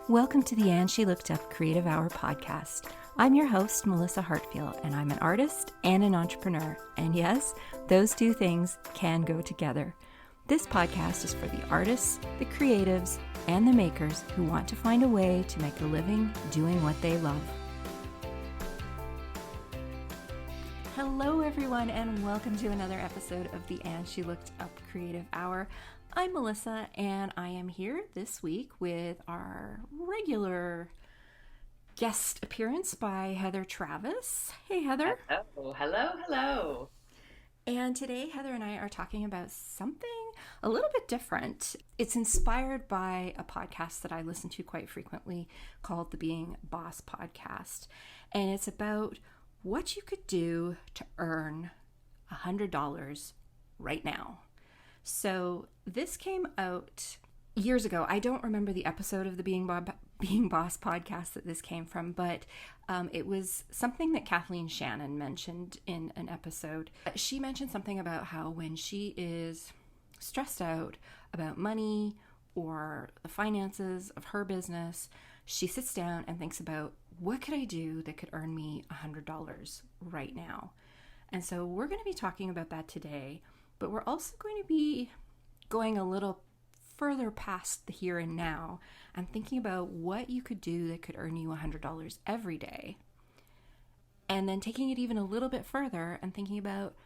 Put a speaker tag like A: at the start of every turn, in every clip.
A: Welcome to the And She Looked Up Creative Hour podcast. I'm your host, Melissa Hartfield, and I'm an artist and an entrepreneur. And yes, those two things can go together. This podcast is for the artists, the creatives, and the makers who want to find a way to make a living doing what they love. Hello, everyone, and welcome to another episode of the And She Looked Up Creative Hour. I'm Melissa, and I am here this week with our regular guest appearance by Heather Travis. Hey, Heather.
B: Hello.
A: And today, Heather and I are talking about something a little bit different. It's inspired by a podcast that I listen to quite frequently called the Being Boss podcast. And it's about what you could do to earn $100 right now. So this came out years ago. I don't remember the episode of the Being Boss podcast that this came from, but it was something that Kathleen Shannon mentioned in an episode. She mentioned something about how when she is stressed out about money or the finances of her business, she sits down and thinks about, what could I do that could earn me $100 right now? And so we're going to be talking about that today. But we're also going to be going a little further past the here and now and thinking about what you could do that could earn you $100 every day. And then taking it even a little bit further and thinking about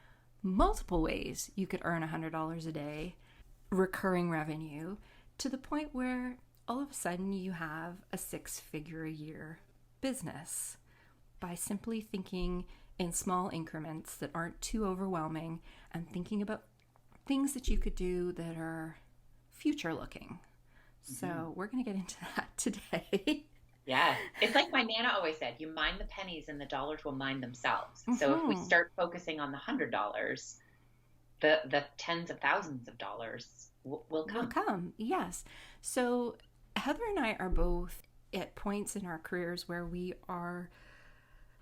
A: multiple ways you could earn $100 a day, recurring revenue, to the point where all of a sudden you have a 6-figure-a-year business by simply thinking in small increments that aren't too overwhelming and thinking about things that you could do that are future looking. So we're going to get into that today.
B: Yeah. It's like my Nana always said, you mind the pennies and the dollars will mind themselves. So if we start focusing on the $100, the tens of thousands of dollars will come.
A: Will come, yes. So Heather and I are both at points in our careers where we are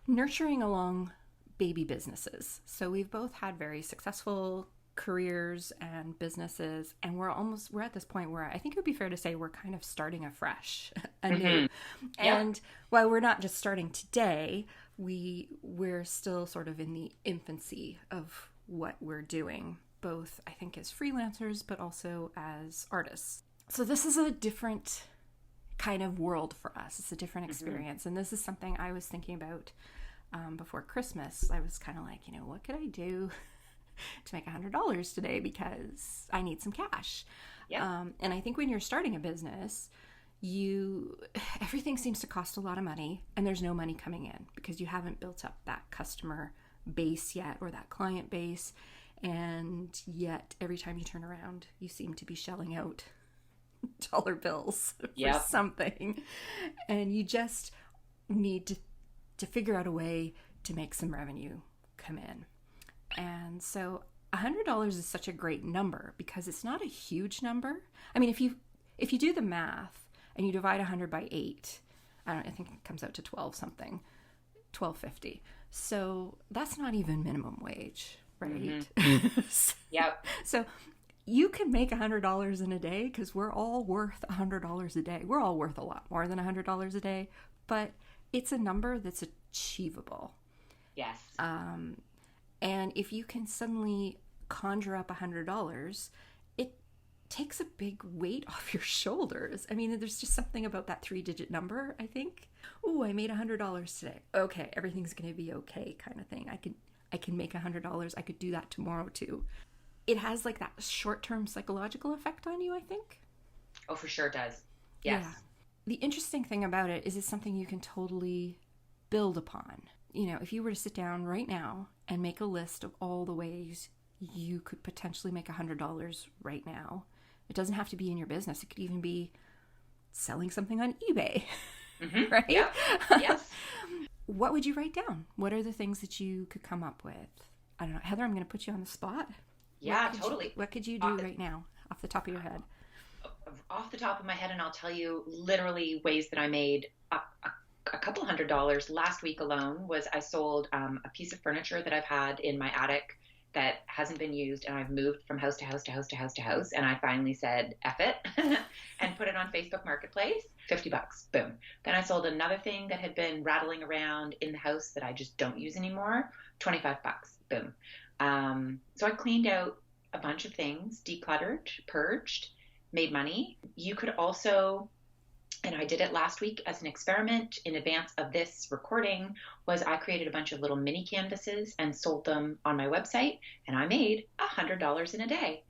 A: nurturing along baby businesses. So we've both had very successful careers and businesses, and we're at this point where I think it would be fair to say we're kind of starting afresh, anew. And while we're not just starting today, we're still sort of in the infancy of what we're doing, both I think as freelancers, but also as artists. So this is a different kind of world for us. It's a different experience. And this is something I was thinking about before Christmas. I was kind of like, what could I do to make $100 today because I need some cash. And I think when you're starting a business, everything seems to cost a lot of money and there's no money coming in because you haven't built up that customer base yet or that client base. And yet every time you turn around, you seem to be shelling out dollar bills for something. And you just need to figure out a way to make some revenue come in. And so $100 is such a great number because it's not a huge number. I mean, if you do the math and you divide 100 by 8, I think it comes out to 12 something, $12.50. So that's not even minimum wage, right? So you can make $100 in a day because we're all worth $100 a day. We're all worth a lot more than $100 a day, but it's a number that's achievable.
B: Yes.
A: And if you can suddenly conjure up $100, it takes a big weight off your shoulders. I mean, there's just something about that 3-digit number, I think. Oh, I made $100 today. Okay, everything's going to be okay kind of thing. I can make $100. I could do that tomorrow too. It has like that short-term psychological effect on you, I think.
B: Oh, for sure it does. Yes. Yeah.
A: The interesting thing about it is it's something you can totally build upon. If you were to sit down right now and make a list of all the ways you could potentially make $100 right now, it doesn't have to be in your business. It could even be selling something on eBay, right?
B: Yeah. Yes.
A: What would you write down? What are the things that you could come up with? I don't know. Heather, I'm going to put you on the spot.
B: Yeah, totally.
A: What could you do right now off the top of your head?
B: Off the top of my head, and I'll tell you literally ways that I made a couple $100 last week alone. Was I sold a piece of furniture that I've had in my attic that hasn't been used, and I've moved from house to house to house to house to house, and I finally said F it and put it on Facebook Marketplace. $50, boom. Then I sold another thing that had been rattling around in the house that I just don't use anymore. $25, boom. So I cleaned out a bunch of things, decluttered, purged, made money. You could also, and I did it last week as an experiment in advance of this recording, was I created a bunch of little mini canvases and sold them on my website, and I made $100 in a day.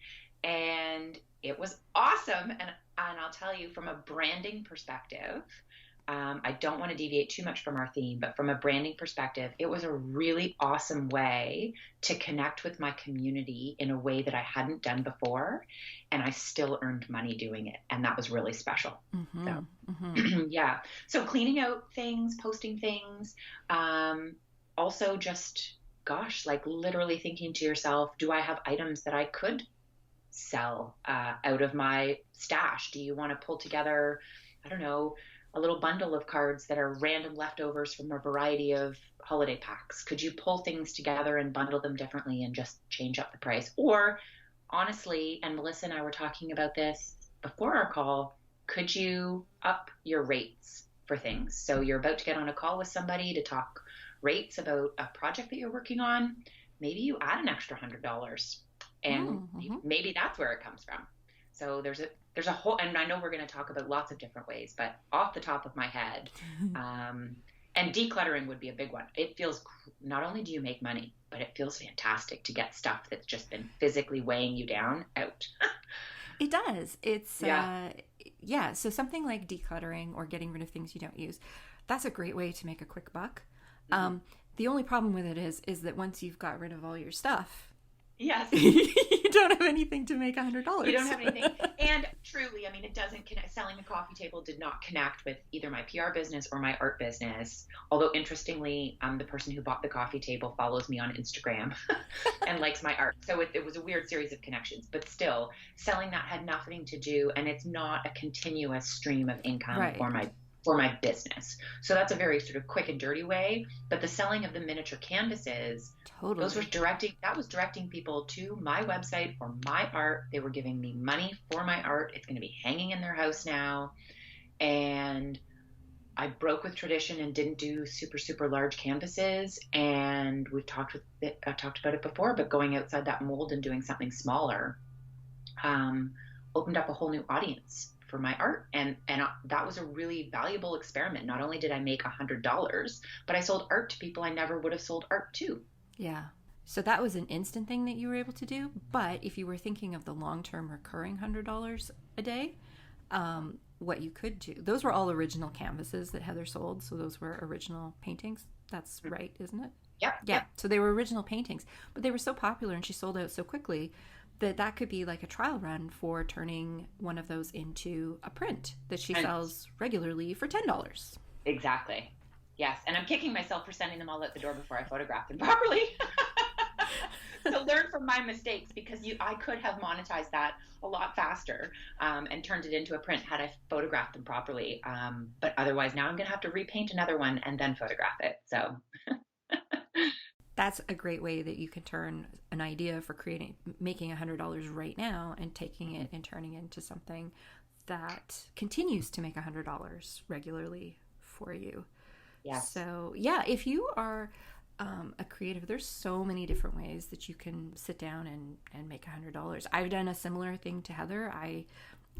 B: And it was awesome. And I'll tell you, from a branding perspective, I don't want to deviate too much from our theme, but from a branding perspective, it was a really awesome way to connect with my community in a way that I hadn't done before. And I still earned money doing it. And that was really special. Mm-hmm. So, yeah. So cleaning out things, posting things, also just, gosh, like literally thinking to yourself, do I have items that I could sell out of my stash? Do you want to pull together, I don't know, a little bundle of cards that are random leftovers from a variety of holiday packs? Could you pull things together and bundle them differently and just change up the price? Or honestly, and Melissa and I were talking about this before our call, could you up your rates for things? So you're about to get on a call with somebody to talk rates about a project that you're working on. Maybe you add an extra $100, and maybe that's where it comes from. So there's a whole, and I know we're going to talk about lots of different ways, but off the top of my head, and decluttering would be a big one. It feels, not only do you make money, but it feels fantastic to get stuff that's just been physically weighing you down out.
A: It does. It's, yeah. So something like decluttering or getting rid of things you don't use, that's a great way to make a quick buck. Mm-hmm. The only problem with it is that once you've got rid of all your stuff,
B: yes,
A: you don't have anything to make $100.
B: You don't have anything. And truly, I mean, it doesn't connect. Selling a coffee table did not connect with either my PR business or my art business. Although interestingly, the person who bought the coffee table follows me on Instagram and likes my art. So it was a weird series of connections, but still selling that had nothing to do. And it's not a continuous stream of income for my business. So that's a very sort of quick and dirty way. But the selling of the miniature canvases,
A: totally,
B: that was directing people to my website for my art. They were giving me money for my art. It's going to be hanging in their house now. And I broke with tradition and didn't do super, super large canvases. And I've talked about it before, but going outside that mold and doing something smaller opened up a whole new audience for my art. And that was a really valuable experiment. Not only did I make $100, but I sold art to people I never would have sold art to.
A: Yeah. So that was an instant thing that you were able to do. But if you were thinking of the long-term recurring $100 a day, what you could do, those were all original canvases that Heather sold. So those were original paintings. That's right, isn't it?
B: Yeah.
A: Yeah. So they were original paintings, but they were so popular and she sold out so quickly that could be like a trial run for turning one of those into a print that she sells regularly for $10.
B: Exactly. Yes. And I'm kicking myself for sending them all out the door before I photographed them properly. So learn from my mistakes, because I could have monetized that a lot faster and turned it into a print had I photographed them properly. But otherwise now I'm going to have to repaint another one and then photograph it. So
A: that's a great way that you can turn an idea for making $100 right now and taking it and turning it into something that continues to make $100 regularly for you.
B: Yes.
A: So yeah, if you are a creative, there's so many different ways that you can sit down and make $100. I've done a similar thing to Heather. I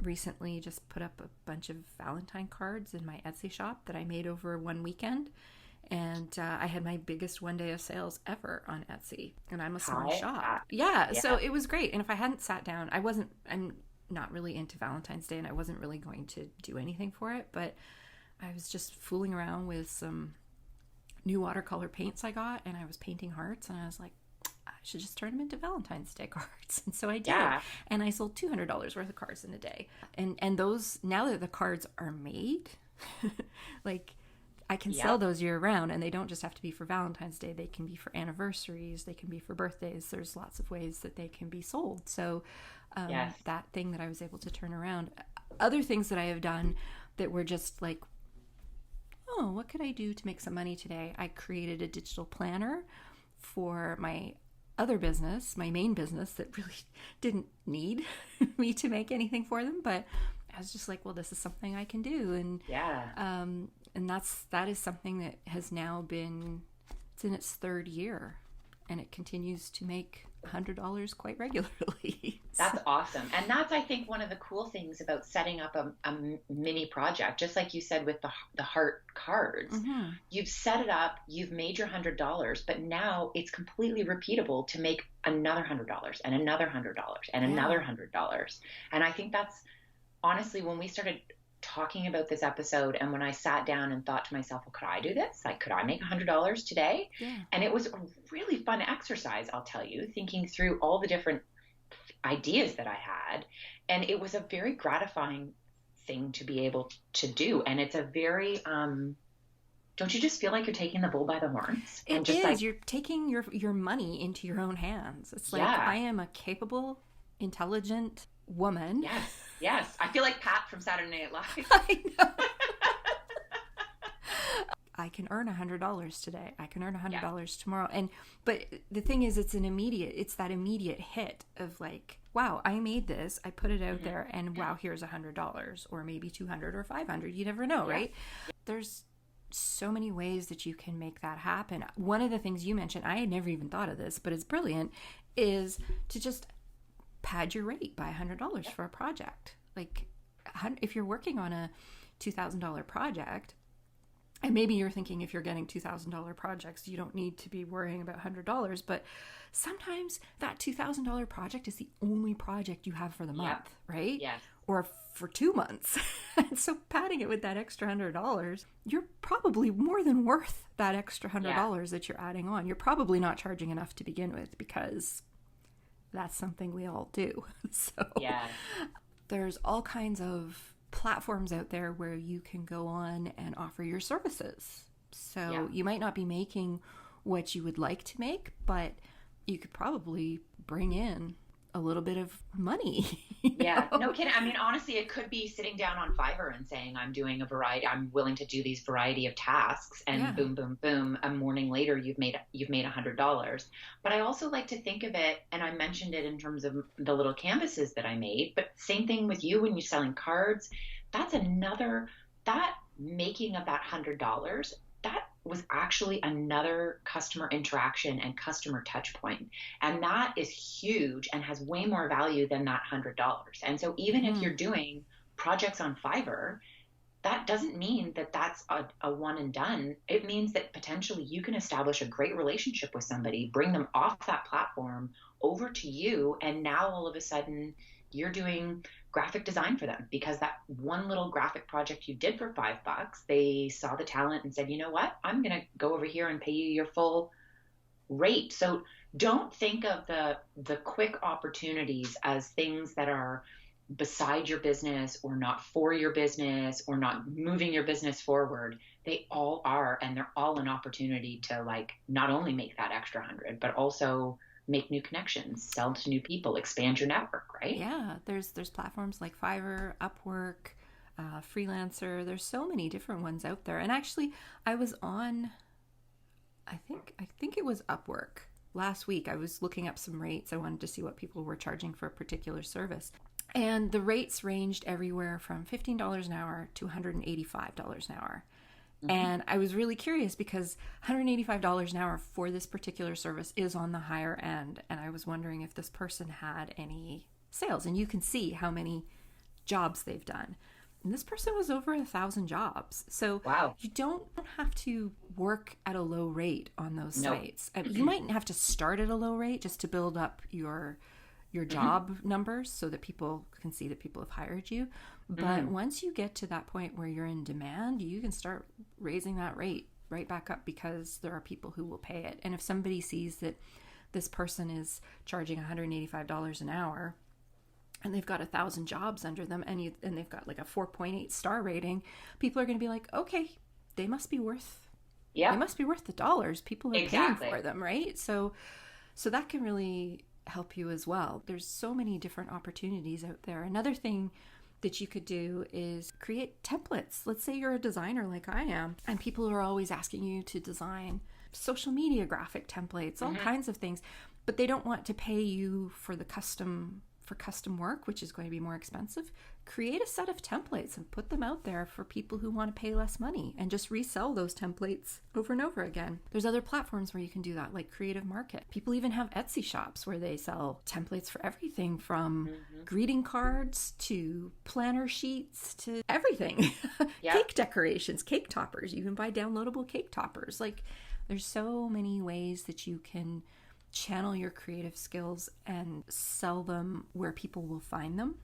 A: recently just put up a bunch of Valentine cards in my Etsy shop that I made over one weekend. And I had my biggest one day of sales ever on Etsy. And I'm a small shop. Yeah, so it was great. And if I hadn't sat down, I'm not really into Valentine's Day and I wasn't really going to do anything for it. But I was just fooling around with some new watercolor paints I got. And I was painting hearts. And I was like, I should just turn them into Valentine's Day cards. And so I did. Yeah. And I sold $200 worth of cards in a day. And those, now that the cards are made, like, I can sell those year round, and they don't just have to be for Valentine's Day. They can be for anniversaries. They can be for birthdays. There's lots of ways that they can be sold. So that thing that I was able to turn around. Other things that I have done that were just like, oh, what could I do to make some money today? I created a digital planner for my other business, my main business, that really didn't need me to make anything for them, but I was just like, well, this is something I can do. And and that is something that has now been, it's in its third year, and it continues to make $100 quite regularly.
B: That's awesome. And that's, I think, one of the cool things about setting up a mini project, just like you said with the heart cards. Mm-hmm. You've set it up, you've made your $100, but now it's completely repeatable to make another $100 and another $100 and another $100. And I think that's honestly, when we started talking about this episode and when I sat down and thought to myself, well, could I do this? Like, could I make $100 today? Yeah. And it was a really fun exercise, I'll tell you, thinking through all the different ideas that I had. And it was a very gratifying thing to be able to do. And it's a very, don't you just feel like you're taking the bull by the horns?
A: It is. Like, you're taking your money into your own hands. It's like, I am a capable, intelligent woman.
B: Yes. I feel like Pat from Saturday Night Live.
A: I know. I can earn $100 today. I can earn $100 tomorrow. But the thing is, it's that immediate hit of like, wow, I made this, I put it out there, and wow, here's $100 or maybe $200 or $500. You never know, right? There's so many ways that you can make that happen. One of the things you mentioned, I had never even thought of this, but it's brilliant, is to just pad your rate by $100 for a project. Like, if you're working on a $2,000 project, and maybe you're thinking if you're getting $2,000 projects, you don't need to be worrying about $100, but sometimes that $2,000 project is the only project you have for the month, right?
B: Yes.
A: Or for 2 months. And so padding it with that extra $100, you're probably more than worth that extra $100 that you're adding on. You're probably not charging enough to begin with, because that's something we all do. So there's all kinds of platforms out there where you can go on and offer your services. So you might not be making what you would like to make, but you could probably bring in a little bit of money.
B: No kidding. I mean, honestly, it could be sitting down on Fiverr and saying, I'm willing to do these variety of tasks, and boom, boom, boom, a morning later, you've made $100. But I also like to think of it, and I mentioned it in terms of the little canvases that I made, but same thing with you when you're selling cards. That making of that $100, that was actually another customer interaction and customer touch point. And that is huge and has way more value than that $100. And so even if you're doing projects on Fiverr, that doesn't mean that that's a one and done. It means that potentially you can establish a great relationship with somebody, bring them off that platform over to you, and now all of a sudden you're doing graphic design for them, because that one little graphic project you did for $5, they saw the talent and said, you know what, I'm going to go over here and pay you your full rate. So don't think of the quick opportunities as things that are beside your business or not for your business or not moving your business forward. They all are, and they're all an opportunity to, like, not only make that extra 100, but also make new connections, sell to new people, expand your network, right?
A: Yeah, there's platforms like Fiverr, Upwork, Freelancer. There's so many different ones out there. And actually, I was on, I think it was Upwork last week. I was looking up some rates. I wanted to see what people were charging for a particular service. And the rates ranged everywhere from $15 an hour to $185 an hour. Mm-hmm. And I was really curious because $185 an hour for this particular service is on the higher end. And I was wondering if this person had any sales. And you can see how many jobs they've done. And this person was over 1,000 jobs. So you don't have to work at a low rate on those sites. I mean, you might have to start at a low rate just to build up your job numbers so that people can see that people have hired you. But once you get to that point where you're in demand, you can start raising that rate right back up because there are people who will pay it. And if somebody sees that this person is charging $185 an hour and they've got 1,000 jobs under them and they've got like a 4.8 star rating, people are going to be like, okay, they must be worth the dollars. People are paying for them, right? So that can really help you as well. There's so many different opportunities out there. Another thing that you could do is create templates. Let's say you're a designer like I am, and people are always asking you to design social media graphic templates, all kinds of things. but they don't want to pay you for the custom work, which is going to be more expensive. Create a set of templates and put them out there for people who want to pay less money, and just resell those templates over and over again. There's other platforms where you can do that, like Creative Market. People even have Etsy shops where they sell templates for everything from greeting cards to planner sheets to everything. Yep. Cake decorations, cake toppers. You can buy downloadable cake toppers. Like, there's so many ways that you can channel your creative skills and sell them where people will find them.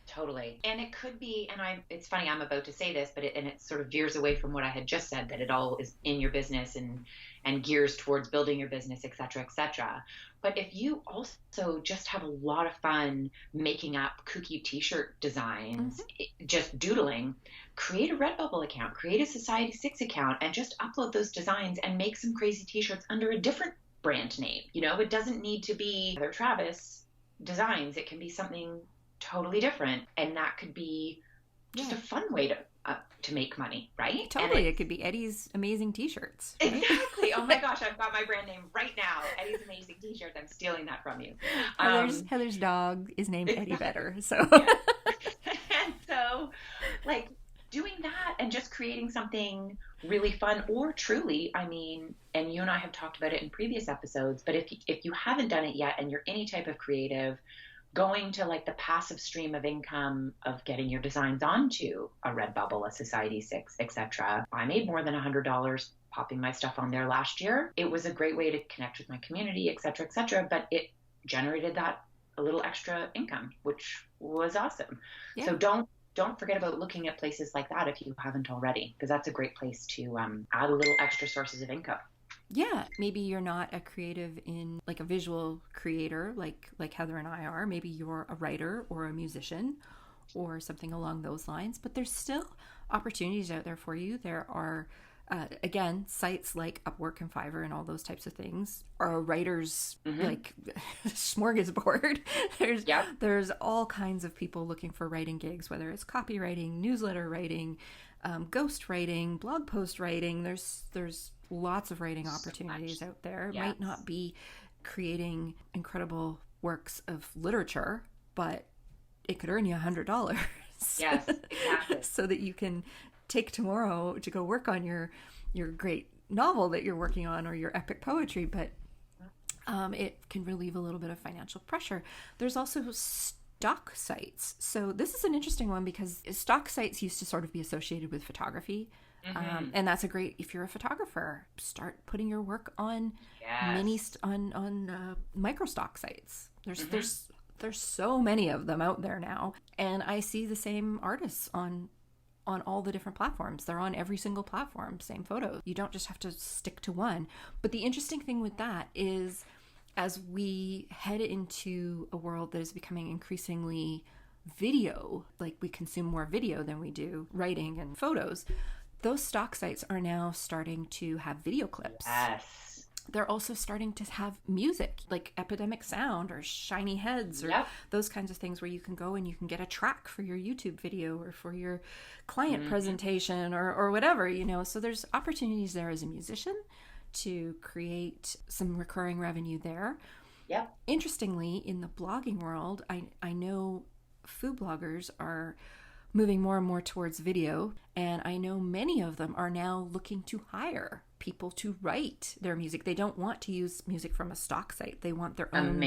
B: Totally. And it could be, and it's funny, I'm about to say this, but it sort of veers away from what I had just said, that it all is in your business and gears towards building your business, et cetera, et cetera. But if you also just have a lot of fun making up kooky t-shirt designs, just doodling, create a Redbubble account, create a Society 6 account, and just upload those designs and make some crazy t-shirts under a different brand name. You know, it doesn't need to be Heather Travis Designs. It can be something totally different, and that could be just a fun way to make money, right?
A: Totally. It could be Eddie's Amazing T-shirts.
B: Right? Exactly. Oh my gosh, I've got my brand name right now. Eddie's Amazing T-shirts. I'm stealing that from you.
A: Heather's dog is named Eddie Vedder. So
B: and so, like, doing that and just creating something really fun, or truly, I mean, and you and I have talked about it in previous episodes, but if you haven't done it yet and you're any type of creative, going to like the passive stream of income of getting your designs onto a Redbubble, a Society 6, etc. I made more than $100 popping my stuff on there last year. It was a great way to connect with my community, etc., but it generated that a little extra income, which was awesome. Yeah. So don't forget about looking at places like that if you haven't already, because that's a great place to add a little extra sources of income.
A: Yeah, maybe you're not a creative in like a visual creator like Heather and I are. Maybe you're a writer or a musician or something along those lines, but there's still opportunities out there for you. There are, again, sites like Upwork and Fiverr and all those types of things are a writer's like smorgasbord. There's all kinds of people looking for writing gigs, whether it's copywriting, newsletter writing, ghost writing, blog post writing. There's lots of writing opportunities out there. It might not be creating incredible works of literature, but it could earn you $100.
B: Yes, exactly.
A: So that you can take tomorrow to go work on your great novel that you're working on or your epic poetry, but it can relieve a little bit of financial pressure. There's also stock sites. So this is an interesting one because stock sites used to sort of be associated with photography. And that's a great, if you're a photographer, start putting your work on micro stock sites. There's so many of them out there now, and I see the same artists on all the different platforms. They're on every single platform, same photos. You don't just have to stick to one. But the interesting thing with that is, as we head into a world that is becoming increasingly video, like we consume more video than we do writing and photos, those stock sites are now starting to have video clips.
B: Yes.
A: They're also starting to have music, like Epidemic Sound or Shiny Heads or those kinds of things, where you can go and you can get a track for your YouTube video or for your client presentation or whatever, you know. So there's opportunities there as a musician to create some recurring revenue there.
B: Yep.
A: Interestingly, in the blogging world, I know food bloggers are moving more and more towards video, and I know many of them are now looking to hire people to write their music. They don't want to use music from a stock site. They want their own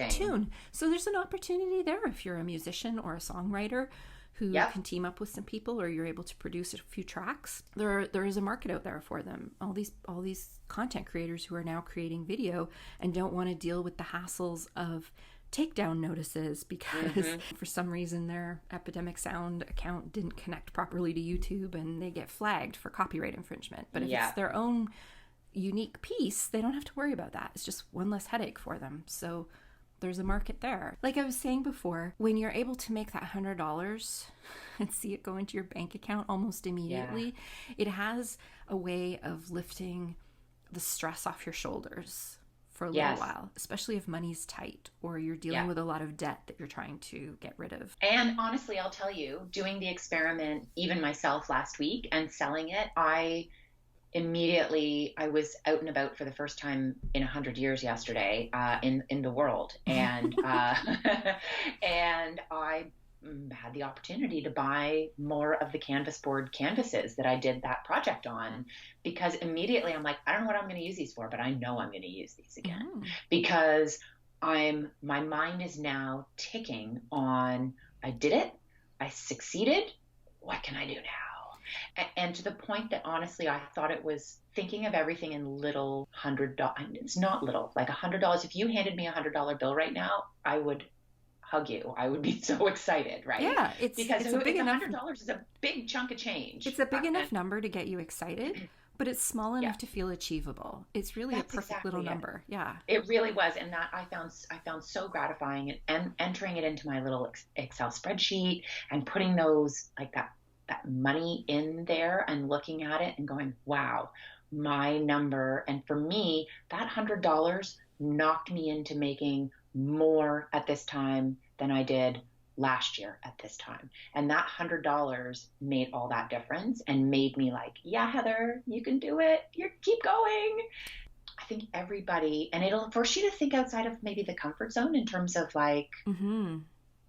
A: tune. So there's an opportunity there if you're a musician or a songwriter who can team up with some people, or you're able to produce a few tracks. There is a market out there for them. All these content creators who are now creating video and don't want to deal with the hassles of takedown notices because for some reason their Epidemic Sound account didn't connect properly to YouTube and they get flagged for copyright infringement. But if it's their own unique piece, they don't have to worry about that. It's just one less headache for them. So there's a market there. Like I was saying before, when you're able to make that $100 and see it go into your bank account almost immediately, it has a way of lifting the stress off your shoulders for a little while, especially if money's tight or you're dealing with a lot of debt that you're trying to get rid of.
B: And honestly, I'll tell you, doing the experiment, even myself last week and selling it, I immediately I was out and about for the first time in 100 years yesterday, in the world, and and I had the opportunity to buy more of the canvas board canvases that I did that project on, because immediately I'm like, I don't know what I'm going to use these for, but I know I'm going to use these again, because my mind is now ticking on, I did it, I succeeded, what can I do now? And to the point that honestly, I thought it was thinking of everything in little $100. It's not little, like $100. If you handed me $100 bill right now, I would hug you. I would be so excited, right?
A: Yeah,
B: Because
A: it's a big enough.
B: $100 is a big chunk of change.
A: It's a big enough number to get you excited, but it's small enough to feel achievable. It's really
B: That's
A: a perfect
B: exactly
A: little
B: it.
A: number. Yeah.
B: It really was, and that I found so gratifying, and entering it into my little Excel spreadsheet and putting those, like that money in there and looking at it and going, wow, my number. And for me, that $100 knocked me into making more at this time than I did last year at this time. And that $100 made all that difference and made me like, yeah, Heather, you can do it. You keep going. I think everybody, and it'll force you to think outside of maybe the comfort zone in terms of like,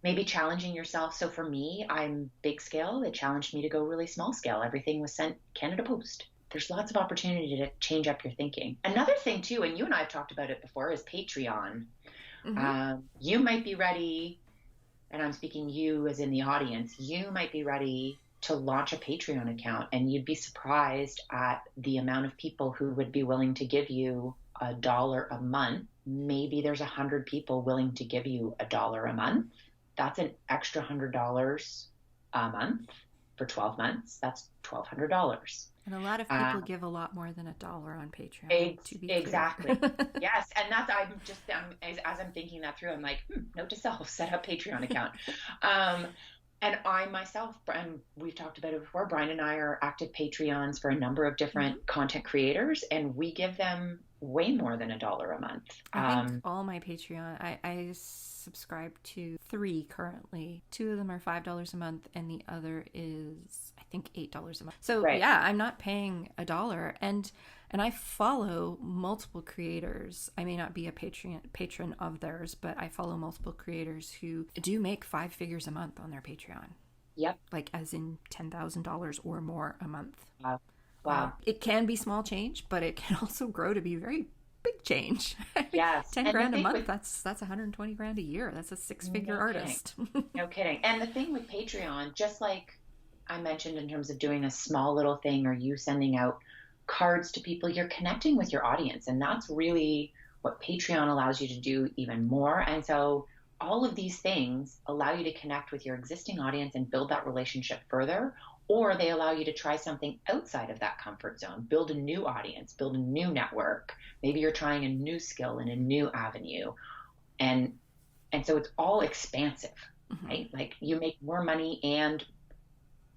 B: maybe challenging yourself. So for me, I'm big scale. It challenged me to go really small scale. Everything was sent Canada Post. There's lots of opportunity to change up your thinking. Another thing too, and you and I have talked about it before, is Patreon. You might be ready, and I'm speaking you as in the audience, you might be ready to launch a Patreon account, and you'd be surprised at the amount of people who would be willing to give you $1 a month. Maybe there's 100 people willing to give you $1 a month. That's an extra $100 a month for 12 months. That's $1,200.
A: And a lot of people give a lot more than $1 on Patreon. To be
B: exactly. Yes. And that's, as I'm thinking that through, I'm like, note to self, set up Patreon account. And I myself, and we've talked about it before, Brian and I are active Patreons for a number of different content creators, and we give them way more than $1 a month.
A: I think all my Patreon, I subscribe to 3 currently. 2 of them are $5 a month, and the other is, I think, $8 a month. So yeah, I'm not paying $1, and I follow multiple creators. I may not be a patron of theirs, but I follow multiple creators who do make 5 figures a month on their Patreon.
B: Yep.
A: Like as in $10,000 or more a month.
B: Wow.
A: It can be small change, but it can also grow to be very big change.
B: Yes.
A: 10 grand a month, that's 120 grand a year. That's a 6-figure artist.
B: No kidding. And the thing with Patreon, just like I mentioned in terms of doing a small little thing or you sending out cards to people, you're connecting with your audience. And that's really what Patreon allows you to do even more. And so all of these things allow you to connect with your existing audience and build that relationship further, or they allow you to try something outside of that comfort zone, build a new audience, build a new network. Maybe you're trying a new skill in a new avenue. And so it's all expansive, right? Like you make more money and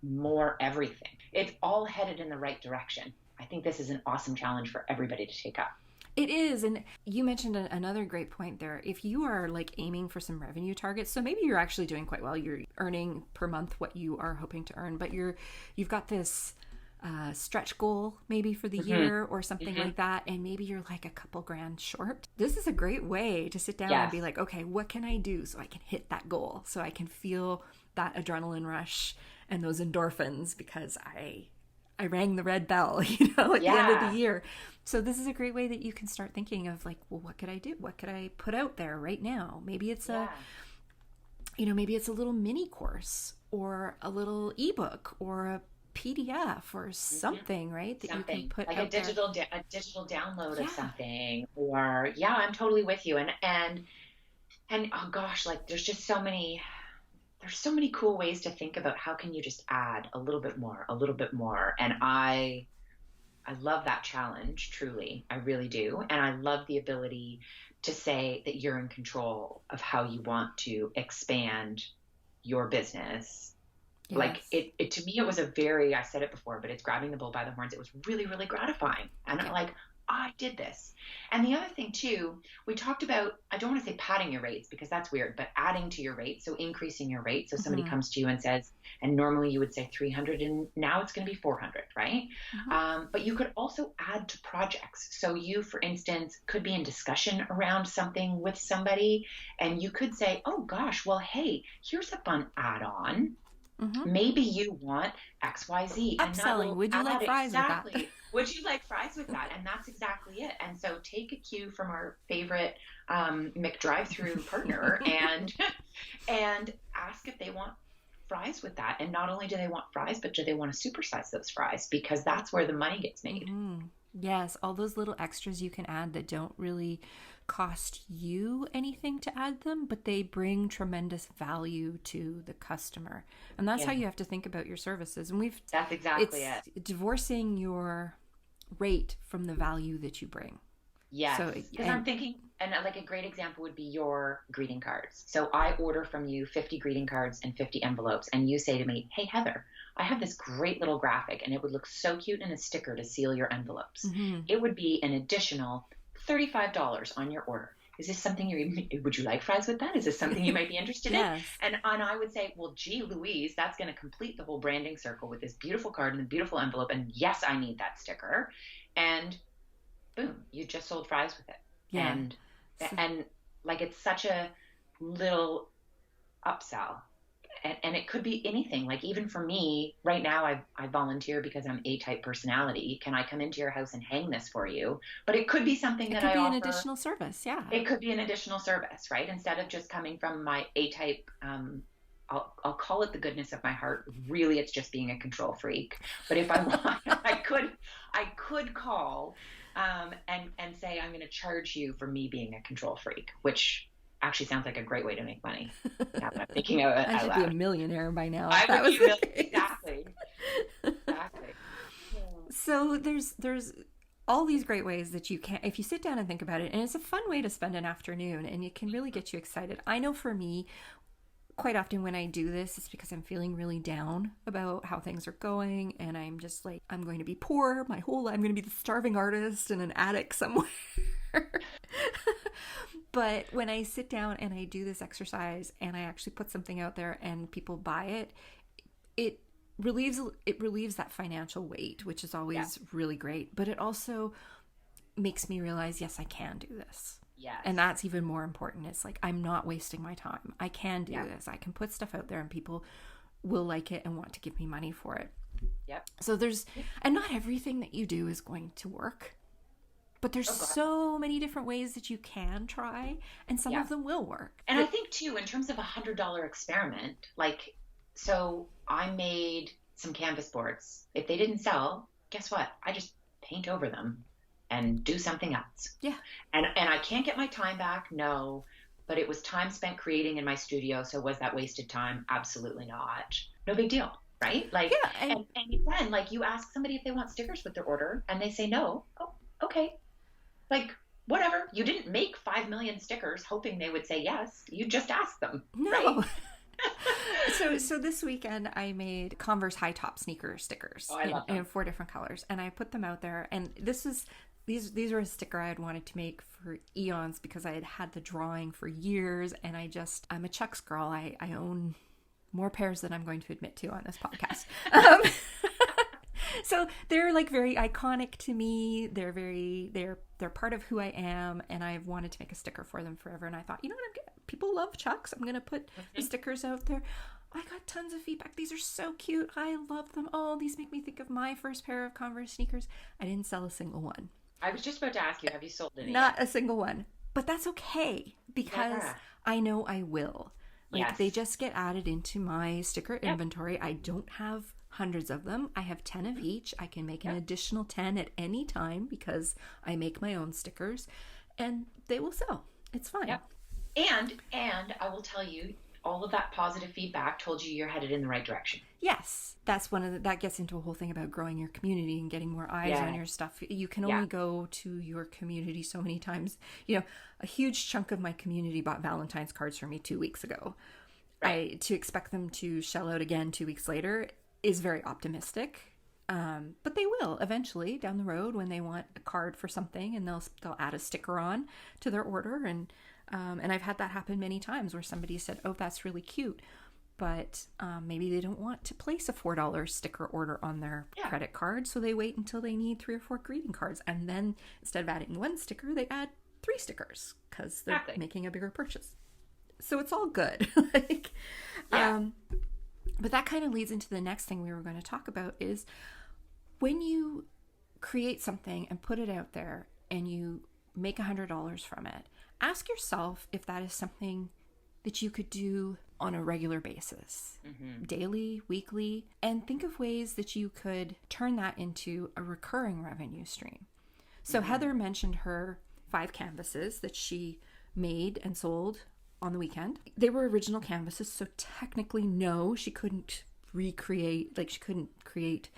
B: more everything. It's all headed in the right direction. I think this is an awesome challenge for everybody to take up.
A: It is. And you mentioned another great point there. If you are like aiming for some revenue targets, so maybe you're actually doing quite well, you're earning per month what you are hoping to earn, but you've got this stretch goal maybe for the year or something like that, and maybe you're like a couple grand short. This is a great way to sit down and be like, okay, what can I do so I can hit that goal, so I can feel that adrenaline rush and those endorphins because I rang the red bell, at the end of the year. So this is a great way that you can start thinking of like, well, what could I do? What could I put out there right now? Maybe it's maybe it's a little mini course or a little ebook or a PDF or something, right? That something. You can put
B: like
A: out
B: a digital download of something. Or I'm totally with you. And oh gosh, like there's just so many cool ways to think about how can you just add a little bit more. And I love that challenge, truly. I really do. And I love the ability to say that you're in control of how you want to expand your business. Yes. Like to me, it was I said it before, but it's grabbing the bull by the horns. It was really, really gratifying. And I'm like, I did this. And the other thing too, we talked about, I don't want to say padding your rates because that's weird, but adding to your rate. So increasing your rate. So somebody
A: Mm-hmm.
B: comes to you and says, and normally you would say 300 and now it's going to be 400, right?
A: Mm-hmm.
B: But you could also add to projects. So you, for instance, could be in discussion around something with somebody and you could say, oh gosh, well, hey, here's a fun add-on.
A: Mm-hmm.
B: Maybe you want XYZ, and that
A: Upselling.
B: will
A: Would you like
B: add
A: fries with that?
B: exactly. Would you like fries with that? And that's exactly it. And so take a cue from our favorite McDrive-through partner and ask if they want fries with that. And not only do they want fries, but do they want to supersize those fries? Because that's where the money gets made.
A: Mm-hmm. Yes, all those little extras you can add that don't really cost you anything to add them, but they bring tremendous value to the customer. And that's how
B: Yeah,
A: you have to think about your services. And
B: that's exactly
A: it's
B: it.
A: divorcing your rate from the value that you bring.
B: Yes,
A: So,
B: because I'm
A: and
B: thinking, and like a great example would be your greeting cards. So I order from you 50 greeting cards and 50 envelopes, and you say to me, hey, Heather, I have this great little graphic, and it would look so cute in a sticker to seal your envelopes.
A: mm-hmm.
B: It would be an additional $35 on your order. Is this something would you like fries with that? Is this something you might be interested in?
A: Yes.
B: And I would say, well, gee, Louise, that's going to complete the whole branding circle with this beautiful card and the beautiful envelope. And yes, I need that sticker. And boom, you just sold fries with it.
A: Yeah.
B: And
A: So,
B: and like it's such a little upsell. And it could be anything. Like even for me, right now I volunteer because I'm A-type personality. Can I come into your house and hang this for you? But it could be something
A: it
B: that
A: could
B: I
A: be an
B: offer.
A: additional service. Yeah.
B: It could be an additional service, right? Instead of just coming from my A-type, I'll call it the goodness of my heart. Really, it's just being a control freak. But if I want, I could call and say I'm going to charge you for me being a control freak, which actually sounds like a great way to make money. Now that I'm thinking of it
A: I
B: out
A: should be a
B: loud,
A: millionaire by now if
B: I
A: that
B: would
A: was
B: be
A: the case.
B: exactly, exactly. Yeah.
A: So there's all these great ways that you can, if you sit down and think about it, and it's a fun way to spend an afternoon, and it can really get you excited. I know for me, quite often when I do this, it's because I'm feeling really down about how things are going, and I'm just like, I'm going to be poor my whole life. I'm going to be the starving artist in an attic somewhere. But when I sit down and I do this exercise and I actually put something out there and people buy it, it relieves that financial weight, which is
B: Yeah.
A: always really great. But it also makes me realize, yes, I can do this. And
B: Yes.
A: that's even more important. It's like, I'm not wasting my time. I can do
B: Yeah.
A: this. I can put stuff out there and people will like it and want to give me money for it.
B: Yep.
A: So and not everything that you do is going to work, but there's
B: Oh God.
A: so many different ways that you can try, and some
B: Yeah.
A: of them will work.
B: And I think too, in terms of $100 experiment, like, so I made some canvas boards. If they didn't sell, guess what? I just paint over them and do something else.
A: Yeah.
B: And I can't get my time back, no, but it was time spent creating in my studio. So was that wasted time? Absolutely not. No big deal, right? Like,
A: Yeah. And
B: and again, like you ask somebody if they want stickers with their order and they say no. Oh, okay. Like, whatever. You didn't make 5 million stickers hoping they would say yes. You just asked them, right?
A: no. So this weekend I made Converse high top sneaker stickers
B: Oh, I love
A: in
B: them.
A: 4 different colors, and I put them out there. And these were a sticker I had wanted to make for eons because I had had the drawing for years, and I'm a Chucks girl. I own more pairs than I'm going to admit to on this podcast. So they're like very iconic to me. They're part of who I am, and I've wanted to make a sticker for them forever. And I thought, you know what, people love Chucks. I'm gonna put the stickers out there. I got tons of feedback. These are so cute. I love them. Oh, these make me think of my first pair of Converse sneakers. I didn't sell a single one.
B: I was just about to ask you, have you sold any
A: Not
B: yet?
A: a single one. But that's okay because
B: Yeah.
A: I know I will. Like, they
B: Yes.
A: just get added into my sticker
B: Yep.
A: inventory. I don't have hundreds of them. I have 10 of each. I can make an
B: Yep.
A: additional 10 at any time because I make my own stickers, and they will sell. It's fine.
B: Yep. And I will tell you, all of that positive feedback told you you're headed in the right direction.
A: Yes, that's that gets into a whole thing about growing your community and getting more eyes on
B: Yeah.
A: your stuff. You can
B: Yeah.
A: only go to your community so many times. You know, a huge chunk of my community bought Valentine's cards for me 2 weeks ago.
B: Right.
A: To expect them to shell out again 2 weeks later is very optimistic. But they will eventually down the road when they want a card for something, and they'll add a sticker on to their order. And I've had that happen many times where somebody said, "Oh, that's really cute," but maybe they don't want to place a $4 sticker order on their credit card, so they wait until they need 3 or 4 greeting cards, and then instead of adding 1 sticker, they add 3 stickers because they're making a bigger purchase. So it's all good. But that kind of leads into the next thing we were going to talk about is when you create something and put it out there and you make $100 from it, ask yourself if that is something that you could do on a regular basis, daily, weekly, and think of ways that you could turn that into a recurring revenue stream. So Heather mentioned her 5 canvases that she made and sold on the weekend. They were original canvases, so technically no, she couldn't recreate, like she couldn't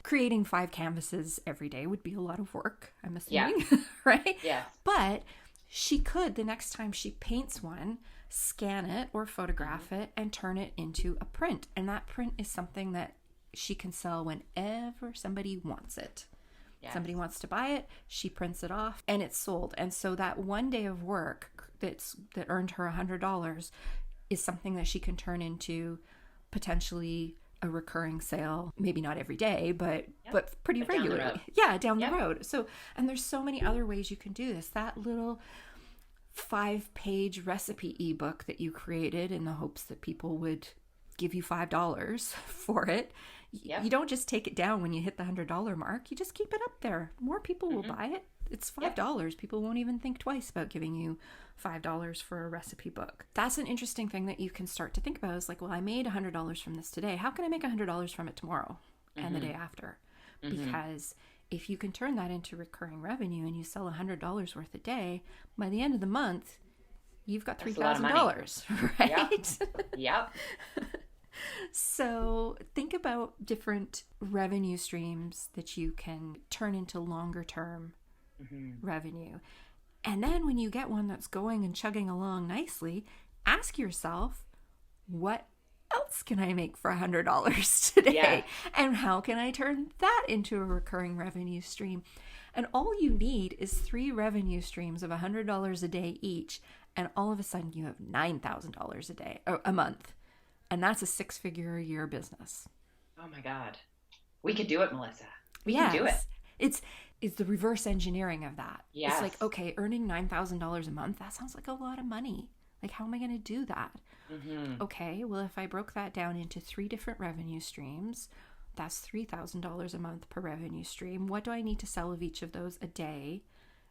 A: creating 5 canvases every day would be a lot of work, I'm assuming, right?
B: Yes.
A: But she could, the next time she paints one, scan it or photograph it and turn it into a print. And that print is something that she can sell whenever somebody wants it. Yes. Somebody wants to buy it, she prints it off and it's sold. And so that one day of work that earned her $100 is something that she can turn into potentially a recurring sale, maybe not every day, but pretty regularly. Down the road. So, and there's so many other ways you can do this. That little 5-page recipe ebook that you created in the hopes that people would give you $5 for it. You don't just take it down when you hit the $100 mark. You just keep it up there. More people will buy it. It's $5. People won't even think twice about giving you $5 for a recipe book. That's an interesting thing that you can start to think about is like, well, I made $100 from this today. How can I make $100 from it tomorrow and the day after? Because if you can turn that into recurring revenue and you sell $100 worth a day, by the end of the month, you've got $3,000, right?
B: Yep.
A: So think about different revenue streams that you can turn into longer term revenue. And then when you get one that's going and chugging along nicely, ask yourself, what else can I make for $100 today? Yeah. And how can I turn that into a recurring revenue stream? And all you need is 3 revenue streams of $100 a day each. And all of a sudden you have $9,000 a day, or a month. And that's a 6-figure a year business.
B: Oh my God. We could do it, Melissa. We can do it.
A: It's the reverse engineering of that.
B: Yes.
A: It's like, okay, earning $9,000 a month, that sounds like a lot of money. Like, how am I going to do that? Okay, well, if I broke that down into 3 different revenue streams, that's $3,000 a month per revenue stream. What do I need to sell of each of those a day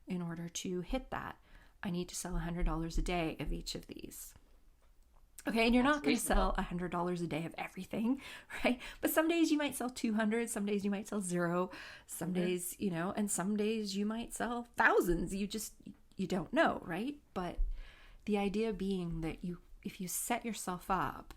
A: in order to hit that? I need to sell $100 a day of each of these. Okay, and you're not going to sell $100 a day of everything, right? But some days you might sell 200, some days you might sell 0, some days, and some days you might sell thousands. You don't know, right? But the idea being that if you set yourself up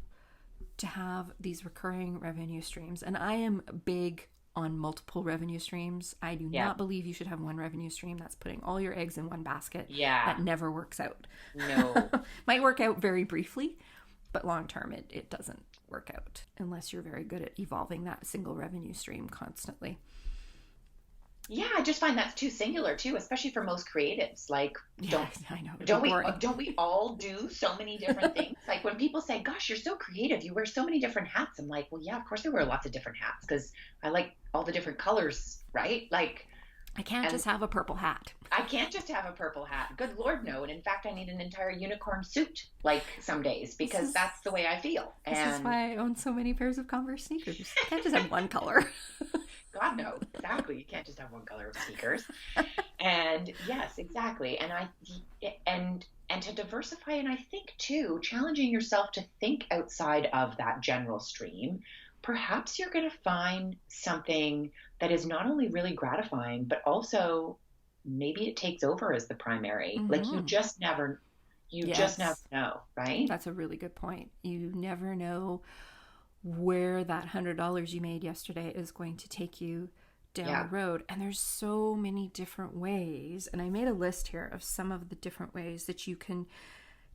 A: to have these recurring revenue streams, and I am big on multiple revenue streams. I do not believe you should have one revenue stream. That's putting all your eggs in one basket. Yeah. That never works out.
B: No.
A: Might work out very briefly, but long term it doesn't work out unless you're very good at evolving that single revenue stream constantly.
B: Yeah, I just find that's too singular too, especially for most creatives. Like,
A: I know.
B: Don't we all do so many different things? Like when people say, "Gosh, you're so creative. You wear so many different hats." I'm like, "Well, yeah, of course I wear lots of different hats because I like all the different colors, right?" Like,
A: I can't just have a purple hat.
B: I can't just have a purple hat. Good Lord, no. And in fact, I need an entire unicorn suit, like some days, because that's the way I feel.
A: This is why I own so many pairs of Converse sneakers. I can't just have one color.
B: God, no. Exactly. You can't just have one color of sneakers. And yes, exactly. And to diversify, and I think too, challenging yourself to think outside of that general stream, perhaps you're going to find something that is not only really gratifying, but also maybe it takes over as the primary. Mm-hmm. Like you just never know, right?
A: That's a really good point. You never know where that $100 you made yesterday is going to take you down the road. And there's so many different ways. And I made a list here of some of the different ways that you can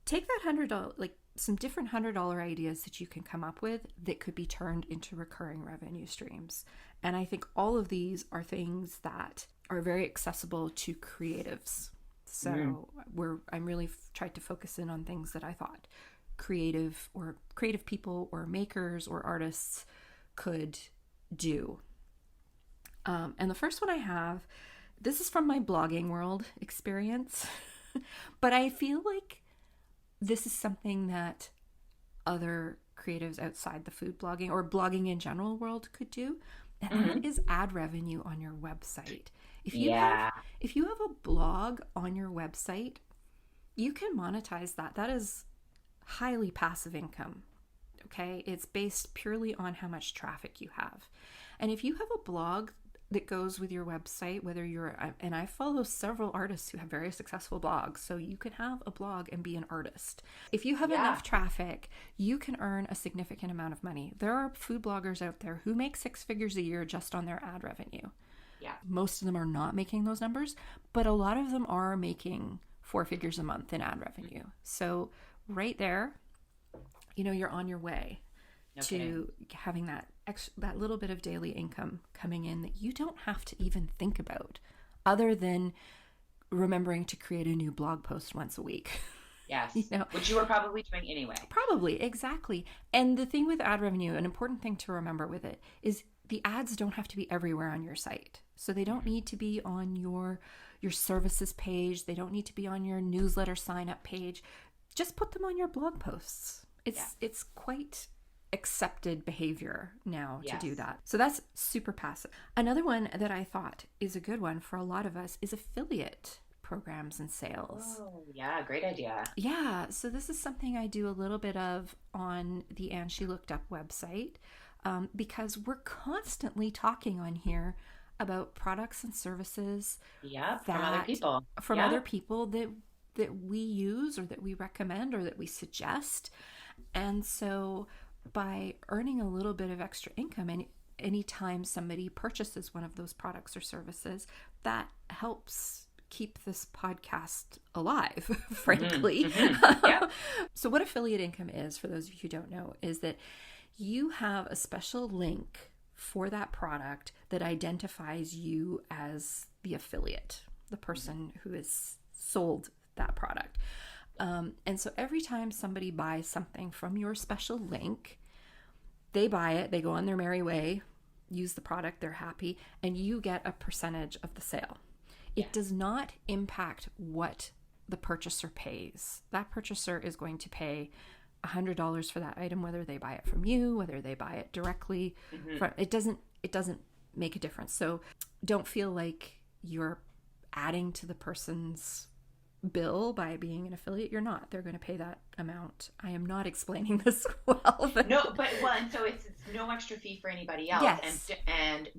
A: take that $100, like some different $100 ideas that you can come up with that could be turned into recurring revenue streams. And I think all of these are things that are very accessible to creatives. So I'm really tried to focus in on things that I thought creative people or makers or artists could do. And the first one I have, this is from my blogging world experience, but I feel like this is something that other creatives outside the food blogging or blogging in general world could do. And that is ad revenue on your website. If you have a blog on your website, you can monetize that. That is highly passive income. Okay? It's based purely on how much traffic you have. And if you have a blog that goes with your website, whether you're, and I follow several artists who have very successful blogs, so you can have a blog and be an artist. If you have enough traffic, you can earn a significant amount of money. There are food bloggers out there who make 6 figures a year just on their ad revenue. Yeah. Most of them are not making those numbers, but a lot of them are making 4 figures a month in ad revenue. So right there, you're on your way to having that little bit of daily income coming in that you don't have to even think about, other than remembering to create a new blog post once a week.
B: Yes. Which you were probably doing anyway.
A: Probably, exactly. And the thing with ad revenue, an important thing to remember with it is the ads don't have to be everywhere on your site. So they don't need to be on your services page. They don't need to be on your newsletter sign up page. Just put them on your blog posts. It's quite accepted behavior now to do that. So that's super passive. Another one that I thought is a good one for a lot of us is affiliate programs and sales.
B: Oh, yeah, great idea.
A: Yeah, so this is something I do a little bit of on the And She Looked Up website, because we're constantly talking on here about products and services
B: from other people
A: that we use or that we recommend or that we suggest. And so by earning a little bit of extra income, and anytime somebody purchases one of those products or services, that helps keep this podcast alive, frankly. So what affiliate income is, for those of you who don't know, is that you have a special link for that product that identifies you as the affiliate, the person who has sold that product. And so every time somebody buys something from your special link, they buy it, they go on their merry way, use the product, they're happy, and you get a percentage of the sale. It does not impact what the purchaser pays. That purchaser is going to pay $100 for that item, whether they buy it from you, whether they buy it directly. It doesn't make a difference. So don't feel like you're adding to the person's bill by being an affiliate. You're not. They're going to pay that amount. I am not explaining this well.
B: And so it's no extra fee for anybody else.
A: Yes.
B: And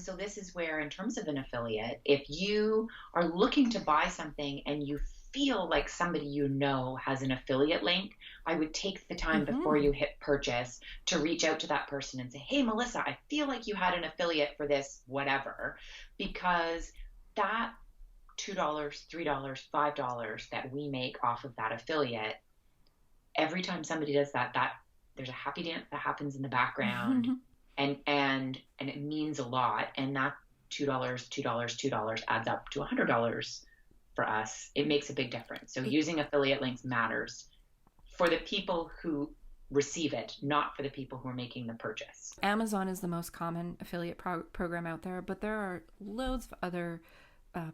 B: so this is where, in terms of an affiliate, if you are looking to buy something and you feel like somebody has an affiliate link, I would take the time before you hit purchase to reach out to that person and say, hey, Melissa, I feel like you had an affiliate for this, whatever, because that $2, $3, $5 that we make off of that affiliate, every time somebody does that there's a happy dance that happens in the background, and it means a lot. And that $2 adds up to $100 for us. It makes a big difference. So using affiliate links matters for the people who receive it, not for the people who are making the purchase.
A: Amazon is the most common affiliate program out there, but there are loads of other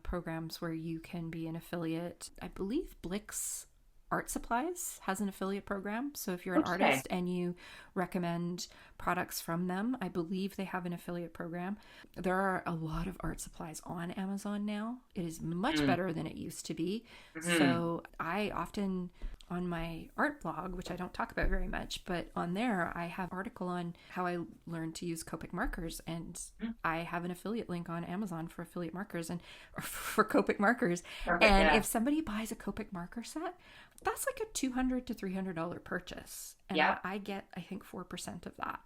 A: programs where you can be an affiliate. I believe Blix Art Supplies has an affiliate program. So if you're an artist and you recommend products from them, I believe they have an affiliate program. There are a lot of art supplies on Amazon now. It is much better than it used to be. So I often, on my art blog, which I don't talk about very much, but on there I have an article on how I learned to use Copic markers, and I have an affiliate link on Amazon for affiliate markers and for Copic markers. If somebody buys a Copic marker set, that's like a $200 to $300 purchase, and I get, I think, 4% of that.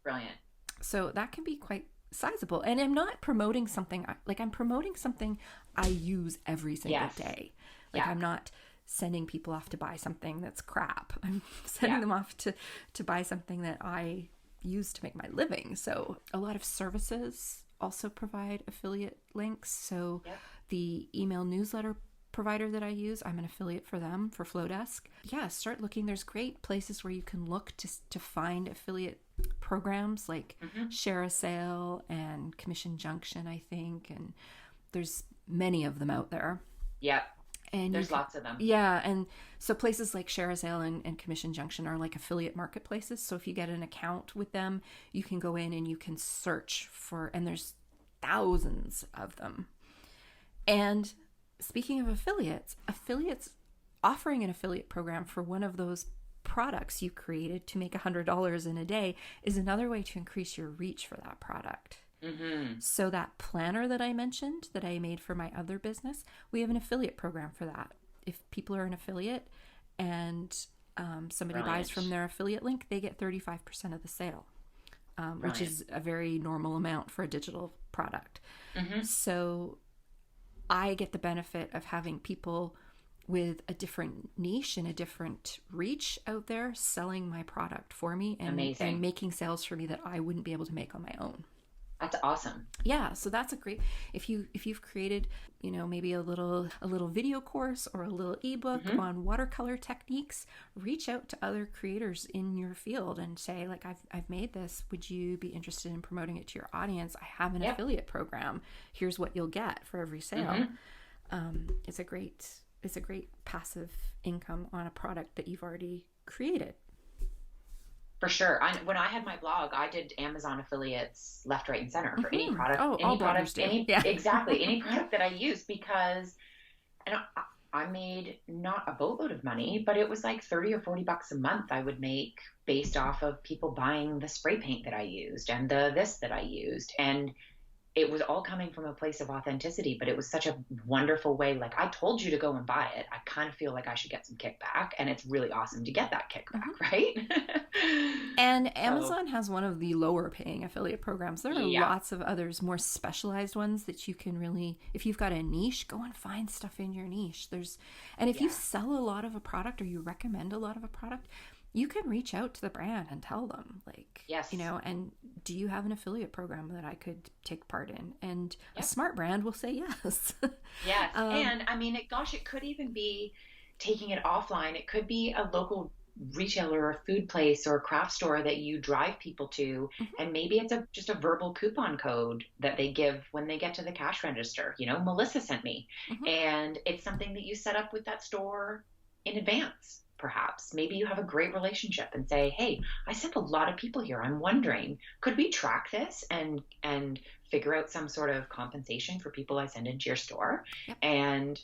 B: Brilliant.
A: So that can be quite sizable. And I'm not promoting something, like I'm promoting something I use every single day. Like I'm not sending people off to buy something that's crap. I'm sending them off to buy something that I use to make my living. So a lot of services also provide affiliate links. So the email newsletter provider that I use, I'm an affiliate for them, for Flowdesk. Yeah, start looking. There's great places where you can look to find affiliate programs like Share a Sale and Commission Junction, I think. And there's many of them out there.
B: Yep.
A: And
B: there's lots of them.
A: Yeah. And so places like Share a Sale and Commission Junction are like affiliate marketplaces. So if you get an account with them, you can go in and you can search for, and there's thousands of them. And speaking of affiliates offering an affiliate program for one of those products you created to make $100 in a day is another way to increase your reach for that product. So that planner that I mentioned that I made for my other business, we have an affiliate program for that. If people are an affiliate and somebody buys from their affiliate link, they get 35% of the sale, which is a very normal amount for a digital product. So I get the benefit of having people with a different niche and a different reach out there selling my product for me and making sales for me that I wouldn't be able to make on my own.
B: That's awesome.
A: Yeah, so that's a great, if you've created, maybe a little video course or a little ebook on watercolor techniques, reach out to other creators in your field and say, like, I've made this. Would you be interested in promoting it to your audience? I have an affiliate program. Here's what you'll get for every sale. It's a great passive income on a product that you've already created.
B: For sure. When I had my blog, I did Amazon affiliates left, right, and center for any product.
A: All bloggers do.
B: Exactly. Any product that I used, because I made not a boatload of money, but it was like $30 or $40 a month I would make based off of people buying the spray paint that I used and this that I used. And it was all coming from a place of authenticity, but it was such a wonderful way. Like, I told you to go and buy it. I kind of feel like I should get some kickback, and it's really awesome to get that kickback, right?
A: And Amazon has one of the lower paying affiliate programs. There are lots of others, more specialized ones that you can really, if you've got a niche, go and find stuff in your niche. If you sell a lot of a product or you recommend a lot of a product, you can reach out to the brand and tell them, like, and do you have an affiliate program that I could take part in? And a smart brand will say yes.
B: Yes. And I mean, it could even be taking it offline. It could be a local retailer or food place or craft store that you drive people to. And maybe it's just a verbal coupon code that they give when they get to the cash register. Melissa sent me. And it's something that you set up with that store in advance. Perhaps maybe you have a great relationship and say, hey, I sent a lot of people here. I'm wondering, could we track this and figure out some sort of compensation for people I send into your store? And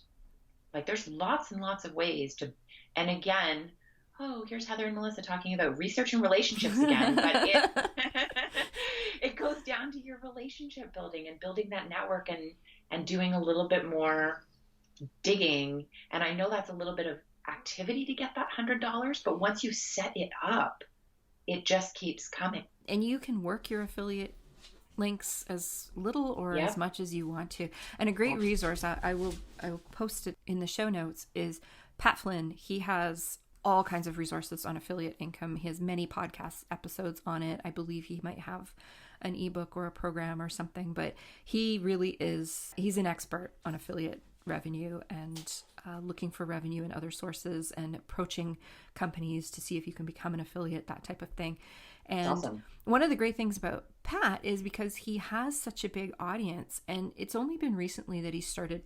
B: like, there's lots and lots of ways to, and again, here's Heather and Melissa talking about research and relationships again, but it goes down to your relationship building and building that network and doing a little bit more digging. And I know that's a little bit of activity to get that $100, but once you set it up, it just keeps coming.
A: And you can work your affiliate links as little or as much as you want to. And a great resource, I will post it in the show notes, is Pat Flynn. He has all kinds of resources on affiliate income. He has many podcast episodes on it. I believe he might have an ebook or a program or something, but he really he's an expert on affiliate revenue and looking for revenue in other sources and approaching companies to see if you can become an affiliate, that type of thing. And
B: awesome.
A: One of the great things about Pat is because he has such a big audience, and it's only been recently that he started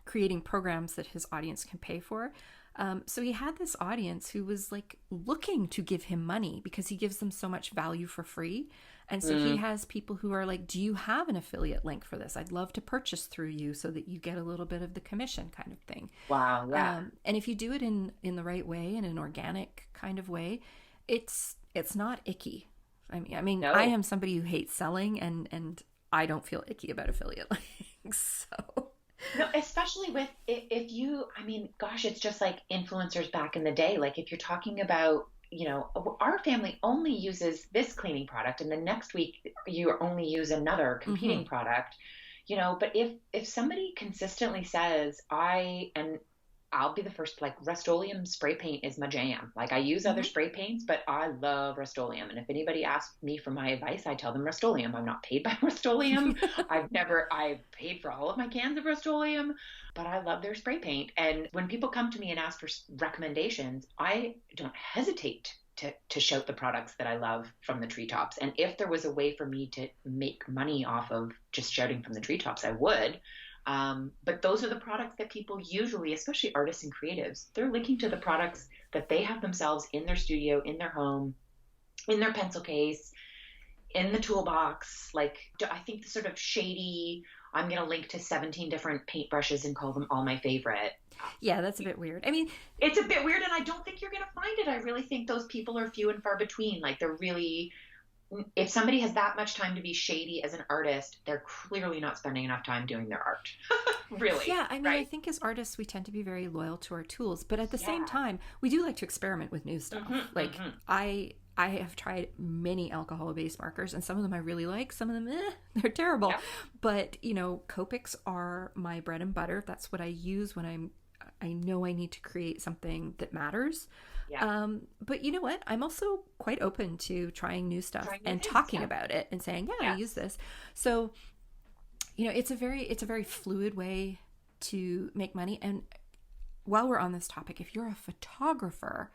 A: creating programs that his audience can pay for. So he had this audience who was like looking to give him money because he gives them so much value for free. And so he has people who are like, do you have an affiliate link for this? I'd love to purchase through you so that you get a little bit of the commission, kind of thing.
B: Wow. Yeah.
A: And if you do it in the right way, in an organic kind of way, it's not icky. I mean, no. I am somebody who hates selling, and I don't feel icky about affiliate links. So.
B: No, especially with if you, gosh, it's just like influencers back in the day. Like, if you're talking about, our family only uses this cleaning product, and the next week you only use another competing product, but if somebody consistently says, and I'll be the first, like Rust-Oleum spray paint is my jam. Like I use other
A: Hmm.
B: spray paints, but I love Rust-Oleum. And if anybody asks me for my advice, I tell them Rust-Oleum. I'm not paid by Rust-Oleum. I've paid for all of my cans of Rust-Oleum, but I love their spray paint. And when people come to me and ask for recommendations, I don't hesitate to shout the products that I love from the treetops. And if there was a way for me to make money off of just shouting from the treetops, I would. But those are the products that people usually, especially artists and creatives, they're linking to the products that they have themselves in their studio, in their home, in their pencil case, in the toolbox. Like, I think the sort of shady, I'm going to link to 17 different paintbrushes and call them all my favorite.
A: Yeah, that's a bit weird. I mean,
B: it's a bit weird, and I don't think you're going to find it. I really think those people are few and far between. Like, they're really, if somebody has that much time to be shady as an artist, they're clearly not spending enough time doing their art. Really.
A: Yeah, I mean,
B: right?
A: I think as artists, we tend to be very loyal to our tools, but at the same time, we do like to experiment with new stuff. Like, I have tried many alcohol-based markers, and some of them I really like. Some of them, they're terrible.
B: Yeah.
A: But, you know, Copics are my bread and butter. That's what I use when I know I need to create something that matters.
B: Yeah.
A: But you know what? I'm also quite open to trying new stuff and
B: things,
A: talking about it and saying, I use this. So, you know, it's a very fluid way to make money. And while we're on this topic, if you're a photographer,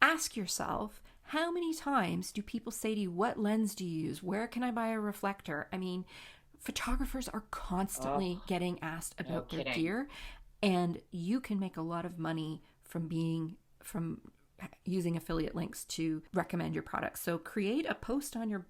A: ask yourself, how many times do people say to you, what lens do you use? Where can I buy a reflector? I mean, photographers are constantly getting asked about their gear, and you can make a lot of money from using affiliate links to recommend your products. So create a post on your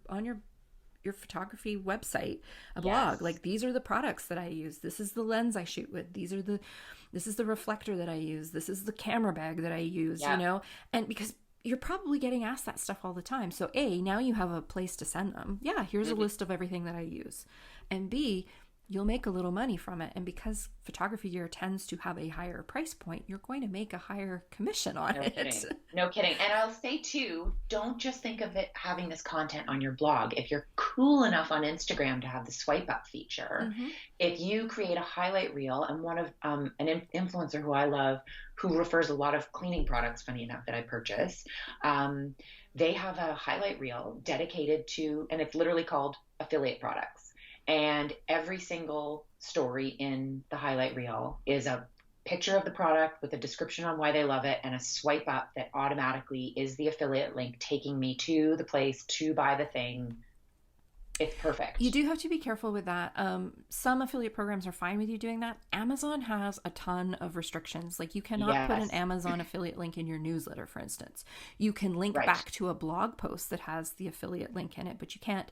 A: photography website, a blog. Like, these are the products that I use. This is the lens I shoot with. This is the reflector that I use. This is the camera bag that I use, you know? And because you're probably getting asked that stuff all the time. So A, now you have a place to send them. Yeah, here's a list of everything that I use. And B, you'll make a little money from it. And because photography gear tends to have a higher price point, you're going to make a higher commission on it.
B: No kidding. And I'll say too, don't just think of it having this content on your blog. If you're cool enough on Instagram to have the swipe up feature, if you create a highlight reel, and one of an influencer who I love, who refers a lot of cleaning products, funny enough, that I purchase, they have a highlight reel dedicated to, and it's literally called affiliate products. And every single story in the highlight reel is a picture of the product with a description on why they love it and a swipe up that automatically is the affiliate link taking me to the place to buy the thing. It's perfect.
A: You do have to be careful with that. Some affiliate programs are fine with you doing that. Amazon has a ton of restrictions. Like, you cannot put an Amazon affiliate link in your newsletter, for instance. You can link back to a blog post that has the affiliate link in it, but you can't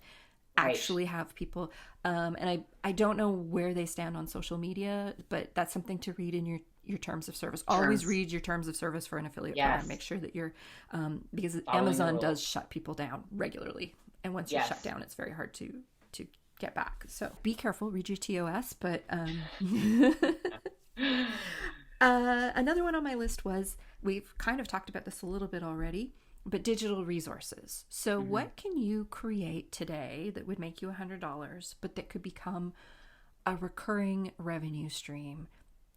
A: actually have people, and I don't know where they stand on social media, but that's something to read in your terms of service. Always read your terms of service for an affiliate program. Make sure that you're, because Amazon does shut people down regularly, and once you're shut down, it's very hard to get back. So be careful, read your TOS. But another one on my list was, we've kind of talked about this a little bit already, but digital resources. So what can you create today that would make you $100, but that could become a recurring revenue stream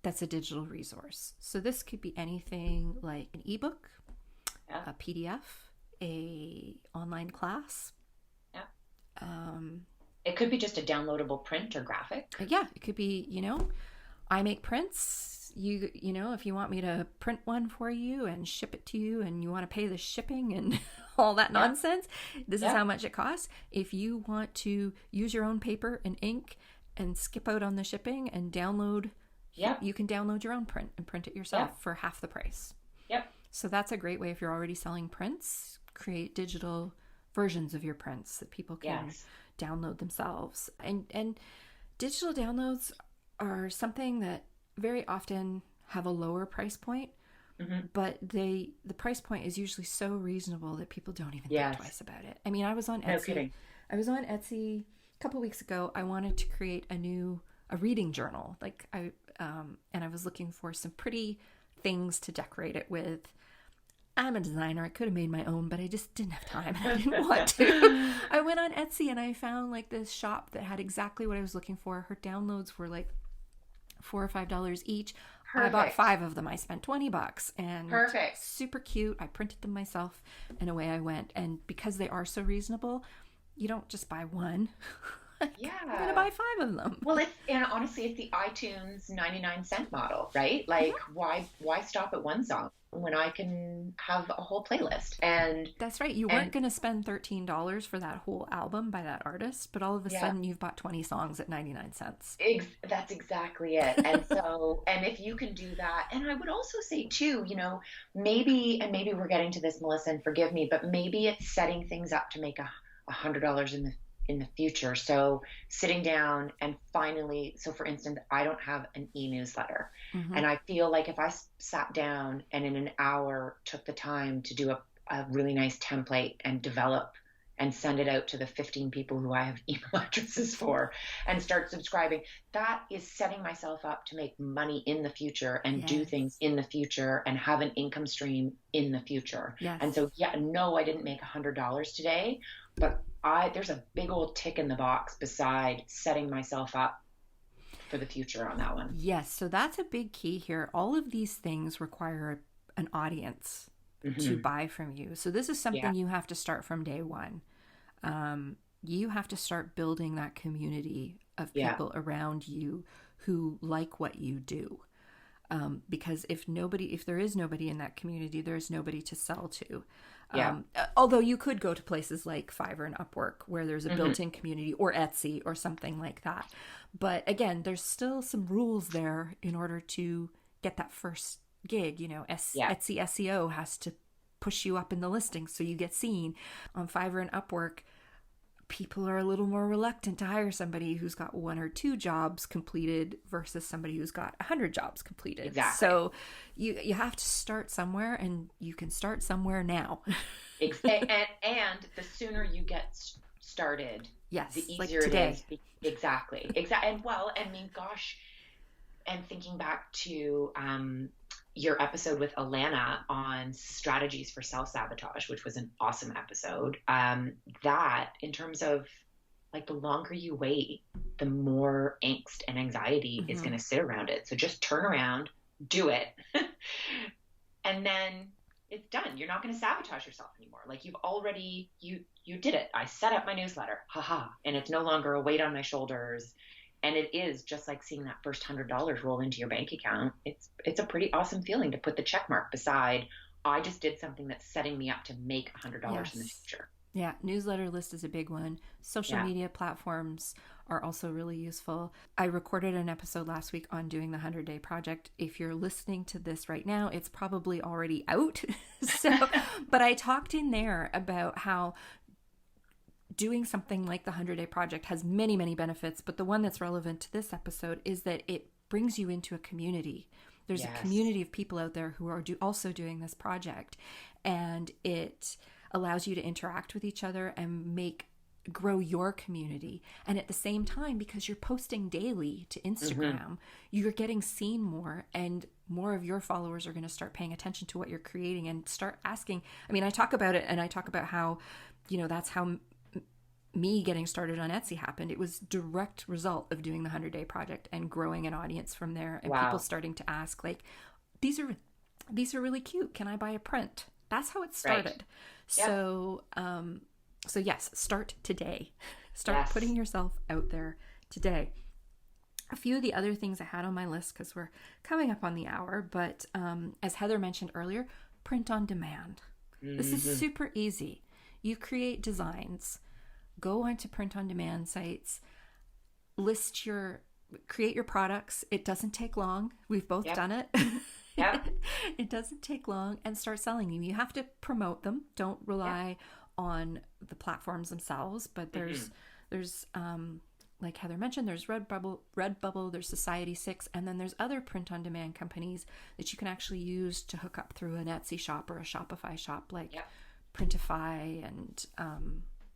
A: that's a digital resource? So this could be anything like an ebook, a PDF, a online class.
B: It could be just a downloadable print or graphic.
A: Yeah, it could be, you know, I make prints. You know, if you want me to print one for you and ship it to you, and you want to pay the shipping and all that nonsense, this is how much it costs. If you want to use your own paper and ink and skip out on the shipping and download, you can download your own print and print it yourself for half the price. So that's a great way. If you're already selling prints, create digital versions of your prints that people can download themselves. And digital downloads are something that very often have a lower price point, but the price point is usually so reasonable that people don't even think twice about it. I mean, I was on Etsy.
B: No kidding.
A: I was on Etsy a couple weeks ago. I wanted to create a reading journal, and I was looking for some pretty things to decorate it with. I'm a designer. I could have made my own, but I just didn't have time. I didn't want to. I went on Etsy and I found like this shop that had exactly what I was looking for. Her downloads were like $4 or $5 each. I bought
B: Perfect.
A: 5 of them. I spent $20 and
B: Perfect.
A: super cute. I printed them myself and away I went. And because they are so reasonable, you don't just buy one. I'm going to
B: Yeah.
A: buy 5 of them.
B: Well, and honestly, it's the iTunes 99-cent model, right? Like, why stop at one song when I can have a whole playlist?
A: That's right. You weren't
B: And
A: going to spend $13 for that whole album by that artist, but all of a
B: yeah,
A: sudden you've bought 20 songs at 99 cents.
B: that's exactly it. And so, and if you can do that, and I would also say too, maybe we're getting to this, Melissa, and forgive me, but maybe it's setting things up to make $100 in the future. So sitting down and finally, so for instance, I don't have an e-newsletter,
A: Mm-hmm.
B: and I feel like if I sat down and in an hour took the time to do a really nice template and develop and send it out to the 15 people who I have email addresses for and start subscribing, that is setting myself up to make money in the future and do
A: Yes.
B: things in the future and have an income stream in the future.
A: Yes.
B: And so, yeah, no, I didn't make $100 today, but there's a big old tick in the box beside setting myself up for the future on that one.
A: Yes. So that's a big key here. All of these things require an audience to
B: Hmm.
A: buy from you. So this is
B: Yeah.
A: something you have to start from day one. You have to start building that community of
B: Yeah.
A: people around you who like what you do. Because if there is nobody in that community, there's nobody to sell to.
B: Yeah.
A: Although you could go to places like Fiverr and Upwork where there's a
B: Hmm.
A: built-in community, or Etsy or something like that. But again, there's still some rules there in order to get that first gig.
B: Yeah.
A: Etsy SEO has to push you up in the listings so you get seen. On Fiverr and Upwork, people are a little more reluctant to hire somebody who's got 1 or 2 jobs completed versus somebody who's got 100 jobs completed.
B: Exactly.
A: So you have to start somewhere, and you can start somewhere now.
B: And the sooner you get started,
A: Yes,
B: the
A: like
B: easier it
A: today.
B: is. Exactly. And well, I mean, gosh, and thinking back to your episode with Alana on strategies for self-sabotage, which was an awesome episode, that in terms of like the longer you wait, the more angst and anxiety is
A: Mhm.
B: going to sit around it. So just turn around, do it, and then it's done. You're not going to sabotage yourself anymore. Like you've already, you did it. I set up my newsletter, haha, and it's no longer a weight on my shoulders. And it is just like seeing that first $100 roll into your bank account. It's a pretty awesome feeling to put the check mark beside, I just did something that's setting me up to make $100 in the
A: Yes.
B: future.
A: Yeah, newsletter list is a big one. Social
B: Yeah.
A: media platforms are also really useful. I recorded an episode last week on doing the 100-day project. If you're listening to this right now, it's probably already out. But I talked in there about how doing something like the 100-day project has many, many benefits, but the one that's relevant to this episode is that it brings you into a community. There's
B: Yes.
A: a community of people out there who are also doing this project, and it allows you to interact with each other and grow your community. And at the same time, because you're posting daily to Instagram, you're getting seen more, and more of your followers are going to start paying attention to what you're creating and start asking. I mean, I talk about it, and I talk about how, that's how me getting started on Etsy happened. It was direct result of doing the 100-day project and growing an audience from there, and
B: Wow.
A: people starting to ask, like, these are really cute. Can I buy a print? That's how it started.
B: Right. Yep.
A: So yes, start today. Start
B: Yes.
A: putting yourself out there today. A few of the other things I had on my list, because we're coming up on the hour, but as Heather mentioned earlier, print on demand. This is super easy. You create designs, go onto print on demand sites, create your products. It doesn't take long. We've both
B: Yep.
A: done it.
B: Yep.
A: It doesn't take long, and start selling them. You have to promote them. Don't rely on the platforms themselves, but there's like Heather mentioned, there's Redbubble, there's Society6, and then there's other print on demand companies that you can actually use to hook up through an Etsy shop or a Shopify shop, like
B: Yep.
A: Printify and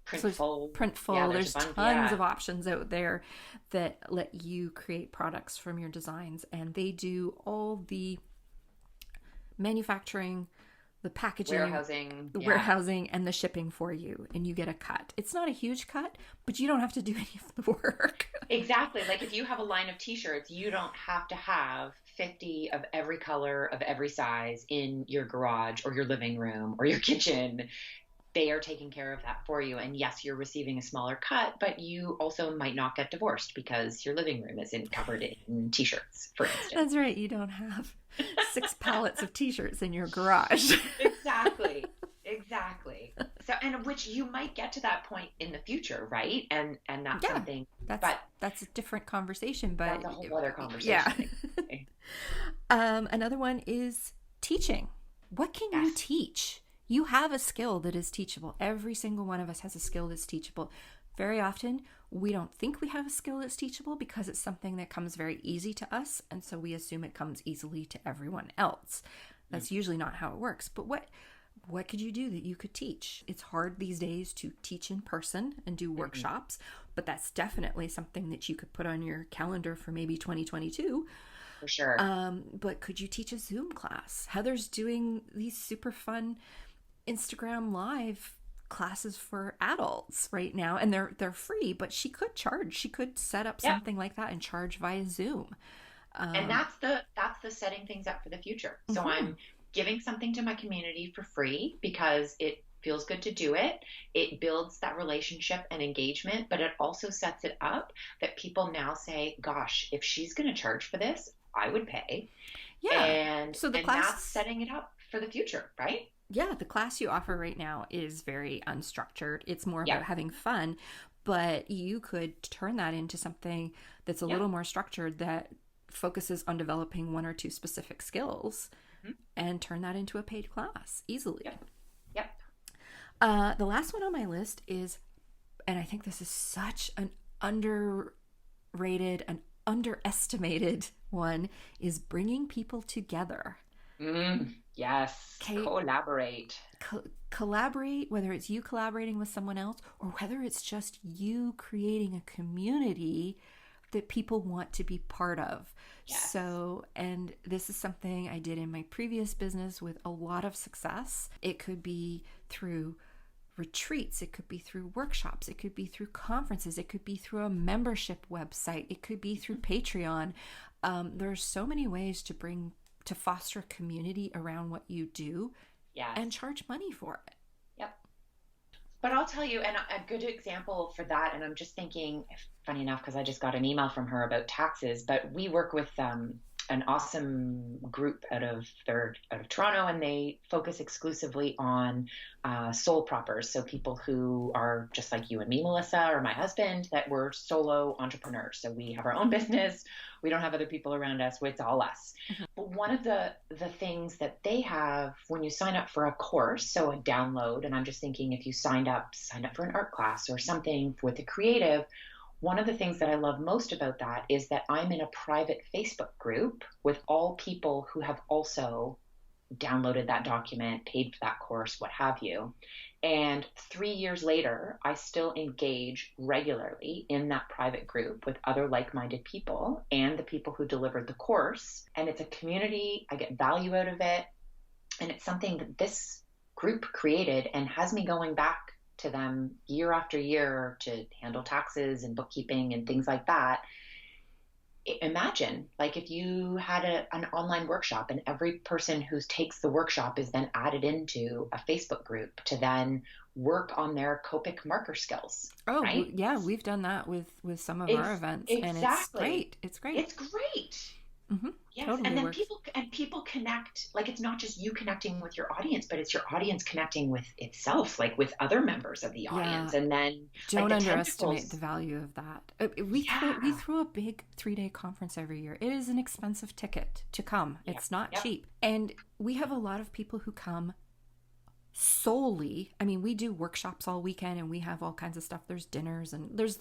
B: Printful.
A: Printful.
B: Yeah,
A: there's
B: a bunch,
A: tons of options out there that let you create products from your designs, and they do all the manufacturing, the packaging,
B: Warehousing.
A: warehousing, and the shipping for you, and you get a cut. It's not a huge cut, but you don't have to do any of the work.
B: Exactly. Like if you have a line of t-shirts, you don't have to have 50 of every color, of every size in your garage or your living room or your kitchen. They are taking care of that for you. And yes, you're receiving a smaller cut, but you also might not get divorced because your living room isn't covered in t-shirts, for instance.
A: That's right. You don't have 6 pallets of t-shirts in your garage.
B: Exactly. Exactly. So, and which you might get to that point in the future, right? And that's
A: Yeah,
B: something,
A: that's
B: but
A: that's a different conversation, but
B: that's a whole other conversation.
A: yeah.
B: Exactly.
A: Another one is teaching. What can you
B: Yes.
A: teach? You have a skill that is teachable. Every single one of us has a skill that's teachable. Very often, we don't think we have a skill that's teachable because it's something that comes very easy to us, and so we assume it comes easily to everyone else. That's usually not how it works. But what could you do that you could teach? It's hard these days to teach in person and do workshops, but that's definitely something that you could put on your calendar for maybe 2022.
B: For sure.
A: But could you teach a Zoom class? Heather's doing these super fun Instagram live classes for adults right now, and they're free, but she could charge. She could set up something like that and charge via Zoom.
B: And that's the setting things up for the future. So I'm giving something to my community for free because it feels good to do it. It builds that relationship and engagement, but it also sets it up that people now say, gosh, if she's going to charge for this, I would pay.
A: Yeah.
B: And
A: So the
B: and
A: class,
B: that's setting it up for the future, right?
A: yeah, the class you offer right now is very unstructured. It's more
B: Yeah.
A: about having fun, but you could turn that into something that's a little more structured that focuses on developing one or two specific skills and turn that into a paid class easily.
B: Yep.
A: The last one on my list is, and I think this is such an underrated and underestimated one, is bringing people together.
B: Yes. Collaborate.
A: Collaborate, whether it's you collaborating with someone else or whether it's just you creating a community that people want to be part of.
B: Yes.
A: So, and this is something I did in my previous business with a lot of success. It could be through retreats, it could be through workshops, it could be through conferences, it could be through a membership website, it could be through Patreon. There's so many ways to foster a community around what you do and charge money for it.
B: Yep. But I'll tell you, and a good example for that, and I'm just thinking, funny enough, because I just got an email from her about taxes, but we work with an awesome group out of Toronto, and they focus exclusively on sole propers. So people who are just like you and me, Melissa, or my husband, that we're solo entrepreneurs. So we have our own business. We don't have other people around us. It's all us. But one of the things that they have when you sign up for a course, so a download, and I'm just thinking if you signed up for an art class or something with a creative, one of the things that I love most about that is that I'm in a private Facebook group with all people who have also downloaded that document, paid for that course, what have you. And 3 years later, I still engage regularly in that private group with other like-minded people and the people who delivered the course. And it's a community. I get value out of it. And it's something that this group created and has me going back to them year after year to handle taxes and bookkeeping and things like that. Imagine, like, if you had an online workshop and every person who takes the workshop is then added into a Facebook group to then work on their Copic marker skills.
A: Oh,
B: right?
A: Yeah, we've done that with some of our events, and it's great. It's great.
B: It's great.
A: Mm-hmm.
B: Yes,
A: totally
B: and then
A: works.
B: people connect. Like, it's not just you connecting with your audience, but it's your audience connecting with itself, like with other members of the audience. And then
A: don't
B: like,
A: underestimate the value of that. We throw a big 3-day conference every year. It is an expensive ticket to come. It's not cheap, and we have a lot of people who come solely. I mean, we do workshops all weekend and we have all kinds of stuff. There's dinners and there's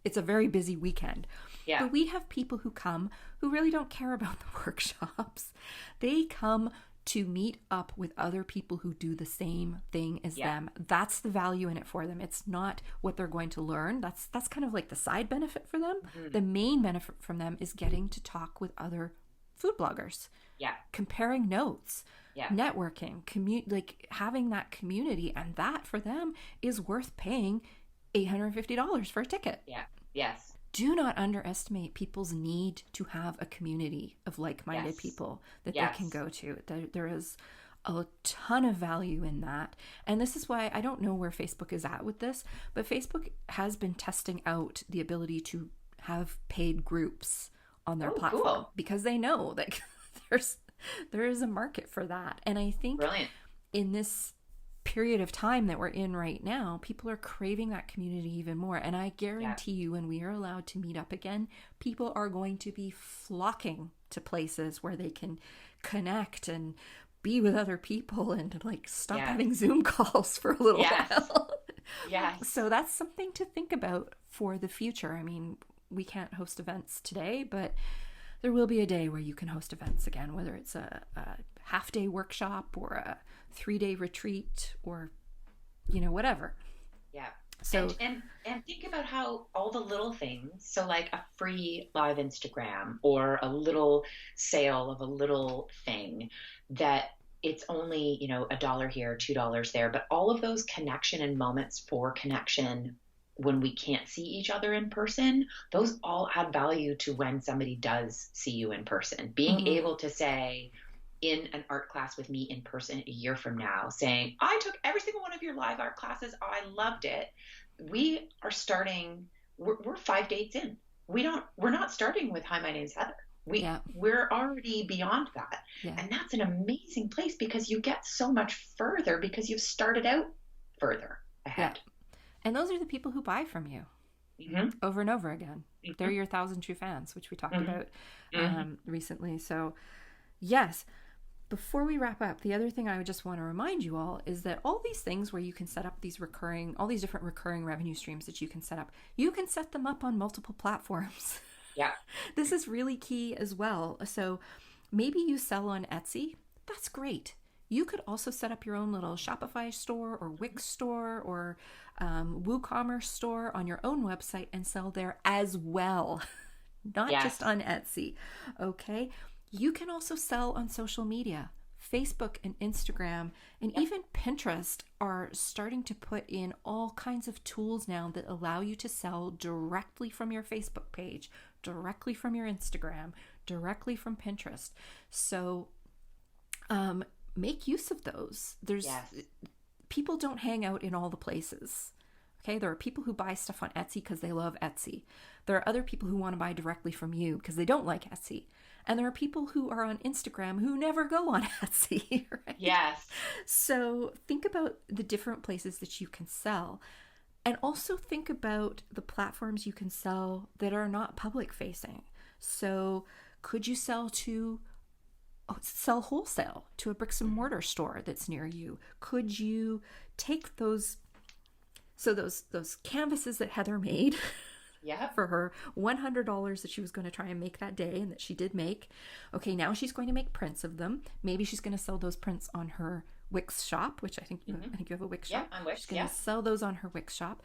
A: it's a very busy weekend.
B: Yeah.
A: But we have people who come who really don't care about the workshops. They come to meet up with other people who do the same thing as them. That's the value in it for them. It's not what they're going to learn. That's kind of like the side benefit for them. Mm-hmm. The main benefit from them is getting to talk with other food bloggers.
B: Yeah.
A: Comparing notes. Yeah. Networking, like having that community, and that for them is worth paying $850 for a ticket.
B: Yeah. Yes.
A: do not underestimate people's need to have a community of like-minded people that they can go to. There is a ton of value in that. And this is why I don't know where Facebook is at with this, but Facebook has been testing out the ability to have paid groups on their platform because they know that there is a market for that. And I think in this period of time that we're in right now, people are craving that community even more. And I guarantee you, when we are allowed to meet up again, people are going to be flocking to places where they can connect and be with other people and like stop having Zoom calls for a little while. So that's something to think about for the future. I mean, we can't host events today, but there will be a day where you can host events again, whether it's a half-day workshop or a 3-day retreat or, whatever. Yeah.
B: So and think about how all the little things, so like a free live Instagram or a little sale of a little thing that it's only, $1 here, $2 there, but all of those connection and moments for connection when we can't see each other in person, those all add value to when somebody does see you in person. Being able to say in an art class with me in person a year from now, saying, I took every single one of your live art classes. I loved it. We are starting, we're 5 dates in. We're not starting with, hi, my name's Heather. We're already beyond that. Yeah. And that's an amazing place because you get so much further because you've started out further ahead.
A: Yeah. And those are the people who buy from you over and over again. They're your 1,000 true fans, which we talked about recently. So yes, before we wrap up, the other thing I would just want to remind you all is that all these things where you can set up all these different recurring revenue streams that you can set up, you can set them up on multiple platforms.
B: Yeah.
A: This is really key as well. So maybe you sell on Etsy. That's great. You could also set up your own little Shopify store or Wix store or WooCommerce store on your own website and sell there as well, not just on Etsy. Okay. You can also sell on social media. Facebook and Instagram and even Pinterest are starting to put in all kinds of tools now that allow you to sell directly from your Facebook page, directly from your Instagram, directly from Pinterest. So make use of those. People don't hang out in all the places. Okay, there are people who buy stuff on Etsy because they love Etsy. There are other people who want to buy directly from you because they don't like Etsy. And there are people who are on Instagram who never go on Etsy, right?
B: Yes.
A: So think about the different places that you can sell. And also think about the platforms you can sell that are not public facing. So could you sell wholesale to a bricks and mortar store that's near you? Could you take those canvases that Heather made for her $100 that she was going to try and make that day and that she did make. Okay, now she's going to make prints of them. Maybe she's going to sell those prints on her Wix shop, which I think you have a Wix shop.
B: Yeah, on Wix.
A: She's going to sell those on her Wix shop.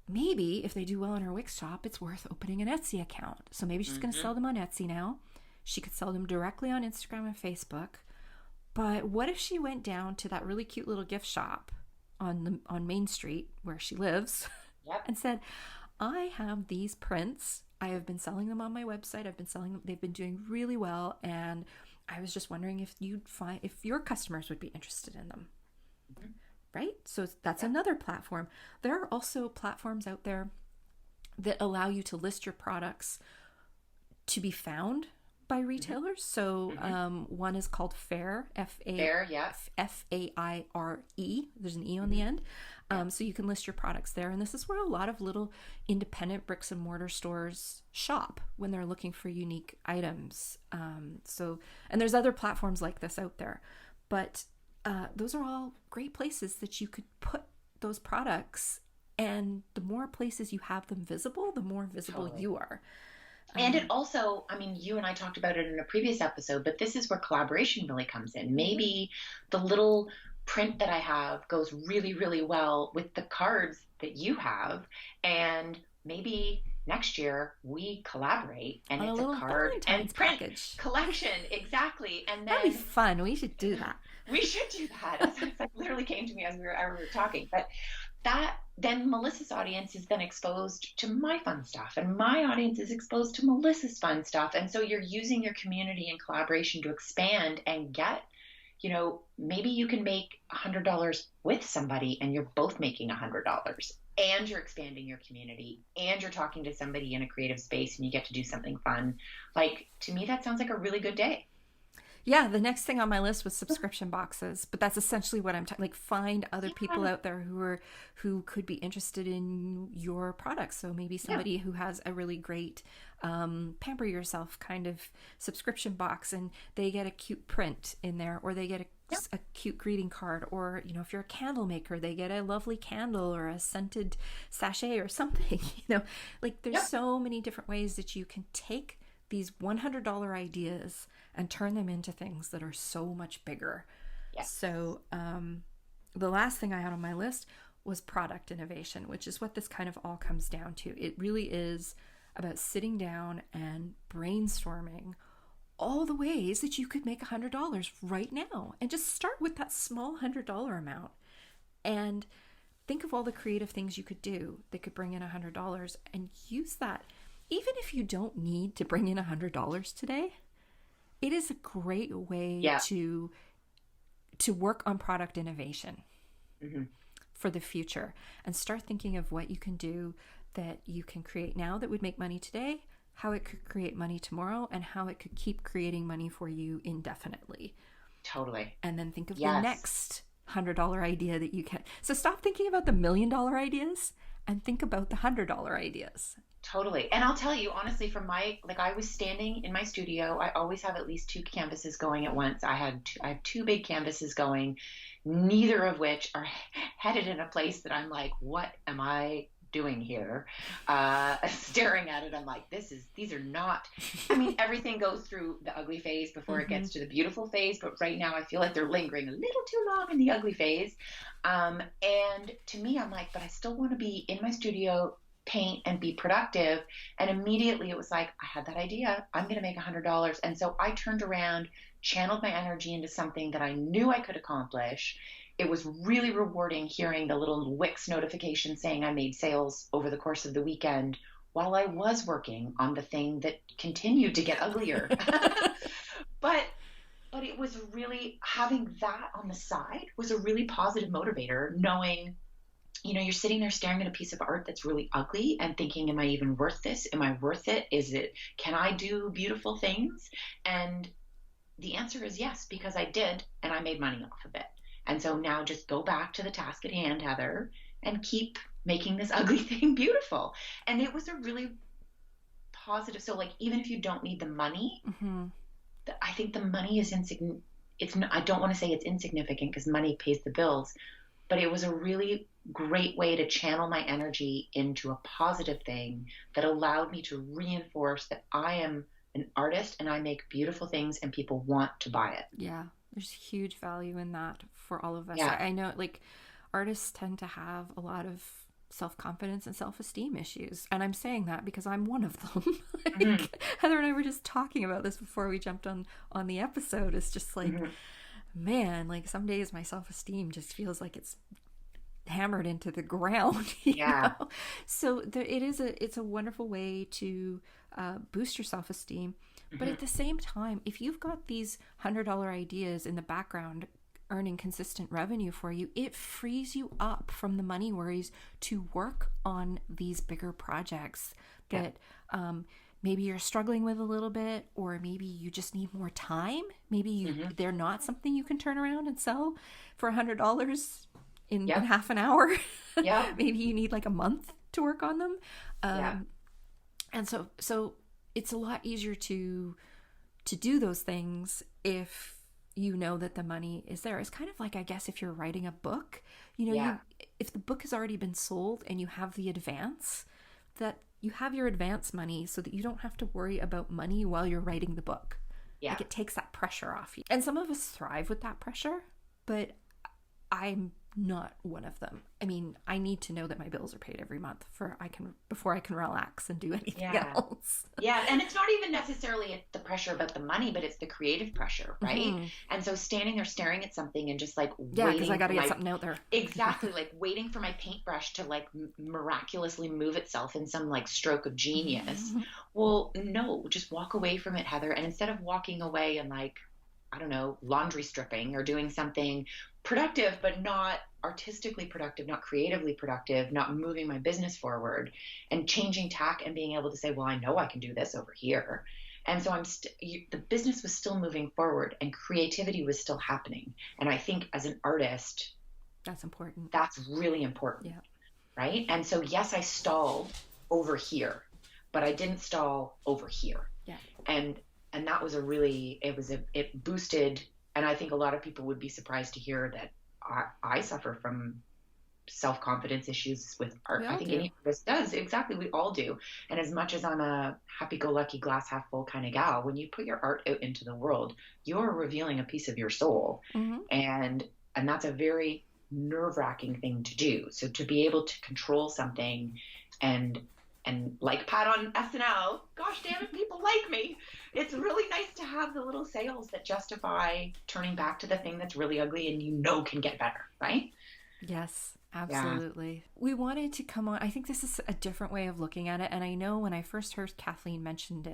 A: Maybe if they do well on her Wix shop, it's worth opening an Etsy account. So maybe she's going to sell them on Etsy now. She could sell them directly on Instagram and Facebook. But what if she went down to that really cute little gift shop on Main Street where she lives and said, I have these prints. I have been selling them on my website. I've been selling them. They've been doing really well. And I was just wondering if your customers would be interested in them. Right? So that's another platform. There are also platforms out there that allow you to list your products to be found by retailers. So one is called Faire, F-A-I-R-E. There's an E on the end. So you can list your products there. And this is where a lot of little independent bricks and mortar stores shop when they're looking for unique items. And there's other platforms like this out there. But those are all great places that you could put those products. And the more places you have them visible, the more visible you are.
B: And it also, I mean, you and I talked about it in a previous episode, but this is where collaboration really comes in. Maybe the little print that I have goes really, really well with the cards that you have. And maybe next year we collaborate and it's a card and print package collection. Exactly. And then
A: that'd be fun. We should do that.
B: We should do that. That literally came to me as we were talking. But that then Melissa's audience is then exposed to my fun stuff, and my audience is exposed to Melissa's fun stuff. And so you're using your community and collaboration to expand and get, maybe you can make $100 with somebody and you're both making $100, and you're expanding your community, and you're talking to somebody in a creative space, and you get to do something fun. Like, to me, that sounds like a really good day.
A: Yeah, the next thing on my list was subscription boxes, but that's essentially what I'm talking. Like, find other people out there who could be interested in your products. So maybe somebody who has a really great pamper yourself kind of subscription box, and they get a cute print in there, or they get a cute greeting card, or if you're a candle maker, they get a lovely candle or a scented sachet or something. Like, there's so many different ways that you can take these $100 ideas and turn them into things that are so much bigger.
B: Yeah.
A: So the last thing I had on my list was product innovation, which is what this kind of all comes down to. It really is about sitting down and brainstorming all the ways that you could make $100 right now, and just start with that small $100 amount and think of all the creative things you could do that could bring in $100, and use that. Even if you don't need to bring in $100 today, it is a great way to work on product innovation for the future, and start thinking of what you can do that you can create now that would make money today, how it could create money tomorrow, and how it could keep creating money for you indefinitely.
B: Totally.
A: And then think of the next $100 idea that you can. So stop thinking about the $1 million ideas and think about the $100 ideas.
B: Totally. And I'll tell you, honestly, I was standing in my studio. I always have at least 2 canvases going at once. I have 2 big canvases going, neither of which are headed in a place that I'm like, what am I doing here? Staring at it, I'm like, these are not, everything goes through the ugly phase before it gets to the beautiful phase. But right now I feel like they're lingering a little too long in the ugly phase. And to me, I'm like, but I still want to be in my studio, paint, and be productive. And immediately it was like, I had that idea, I'm going to make $100. And so I turned around, channeled my energy into something that I knew I could accomplish. It was really rewarding hearing the little Wix notification saying I made sales over the course of the weekend while I was working on the thing that continued to get uglier. But it was really, having that on the side was a really positive motivator, knowing, you're sitting there staring at a piece of art that's really ugly and thinking, am I even worth this? Am I worth it? Can I do beautiful things? And the answer is yes, because I did, and I made money off of it. And so now just go back to the task at hand, Heather, and keep making this ugly thing beautiful. And it was a really positive. So even if you don't need the money, I think the money is insignificant. I don't want to say it's insignificant because money pays the bills, but it was a really great way to channel my energy into a positive thing that allowed me to reinforce that I am an artist and I make beautiful things and people want to buy it.
A: Yeah. There's huge value in that for all of us.
B: Yeah.
A: I know artists tend to have a lot of self-confidence and self-esteem issues. And I'm saying that because I'm one of them. Heather and I were just talking about this before we jumped on the episode. It's just man, some days my self-esteem just feels like it's hammered into the ground. You know? So it's a wonderful way to boost your self-esteem. But at the same time, if you've got these $100 ideas in the background earning consistent revenue for you, it frees you up from the money worries to work on these bigger projects that maybe you're struggling with a little bit, or maybe you just need more time. Maybe they're not something you can turn around and sell for $100 in half an hour. Maybe you need a month to work on them. And so it's a lot easier to do those things if you know that the money is there. It's kind of like, I guess, if you're writing a book, if the book has already been sold and you have the advance, that you have your advance money so that you don't have to worry about money while you're writing the book. It takes that pressure off you. And some of us thrive with that pressure, but I'm not one of them. I mean, I need to know that my bills are paid every month before I can relax and do anything else.
B: Yeah. And it's not even necessarily the pressure about the money, but it's the creative pressure, right? Mm-hmm. And so standing there staring at something and just like
A: waiting. Yeah, because I got to get something out there.
B: Exactly. Like waiting for my paintbrush to like miraculously move itself in some like stroke of genius. Mm-hmm. Well, no, just walk away from it, Heather. And instead of walking away and like, I don't know, laundry stripping or doing something productive, but not artistically productive, not creatively productive, not moving my business forward, and changing tack and being able to say, well, I know I can do this over here. And so the business was still moving forward and creativity was still happening. And I think as an artist,
A: that's important.
B: That's really important. Yeah. Right. And so, yes, I stalled over here, but I didn't stall over here.
A: Yeah.
B: And that was it boosted. And I think a lot of people would be surprised to hear that I suffer from self-confidence issues with art. I think any artist does. Exactly. We all do. And as much as I'm a happy-go-lucky glass half full kind of gal, when you put your art out into the world, you're revealing a piece of your soul. Mm-hmm. And that's a very nerve-wracking thing to do. So to be able to control something and like Pat on SNL, gosh damn it, people like me. It's really nice to have the little sales that justify turning back to the thing that's really ugly and can get better, right?
A: Yes, absolutely. Yeah. We wanted to come on. I think this is a different way of looking at it. And I know when I first heard Kathleen mention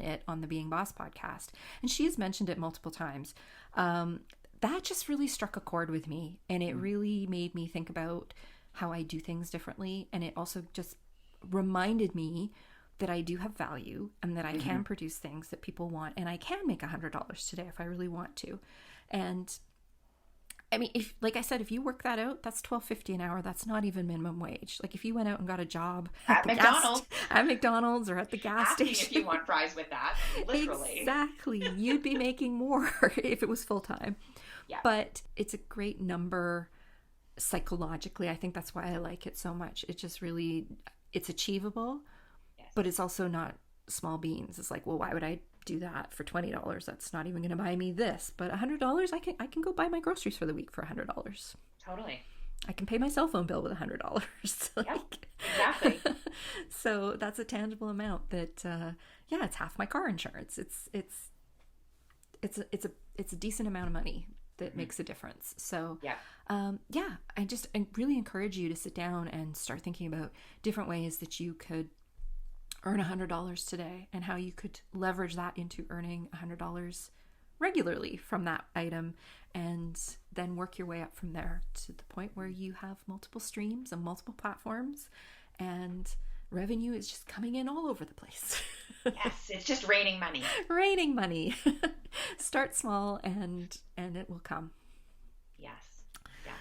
A: it on the Being Boss podcast, and she has mentioned it multiple times, that just really struck a chord with me. And it really made me think about how I do things differently. And it also just reminded me that I do have value and that I can produce things that people want, and I can make $100 today if I really want to. And I mean, if, like I said, if you work that out, that's $12.50 an hour. That's not even minimum wage. Like if you went out and got a job
B: at
A: McDonald's or at the gas station,
B: if you want fries with that, literally.
A: Exactly. You'd be making more if it was full time.
B: Yeah.
A: But it's a great number psychologically. I think that's why I like it so much. It just really, it's achievable, yes. But it's also not small beans. It's like, well, why would I do that for $20? That's not even going to buy me this. But $100, I can go buy my groceries for the week for $100.
B: Totally.
A: I can pay my cell phone bill with $100.
B: Exactly.
A: So that's a tangible amount that, it's half my car insurance. It's a decent amount of money that makes a difference. So, I really encourage you to sit down and start thinking about different ways that you could earn $100 today and how you could leverage that into earning $100 regularly from that item, and then work your way up from there to the point where you have multiple streams and multiple platforms, and revenue is just coming in all over the place.
B: Yes, it's just raining money.
A: Raining money. Start small and it will come.
B: Yes. Yeah.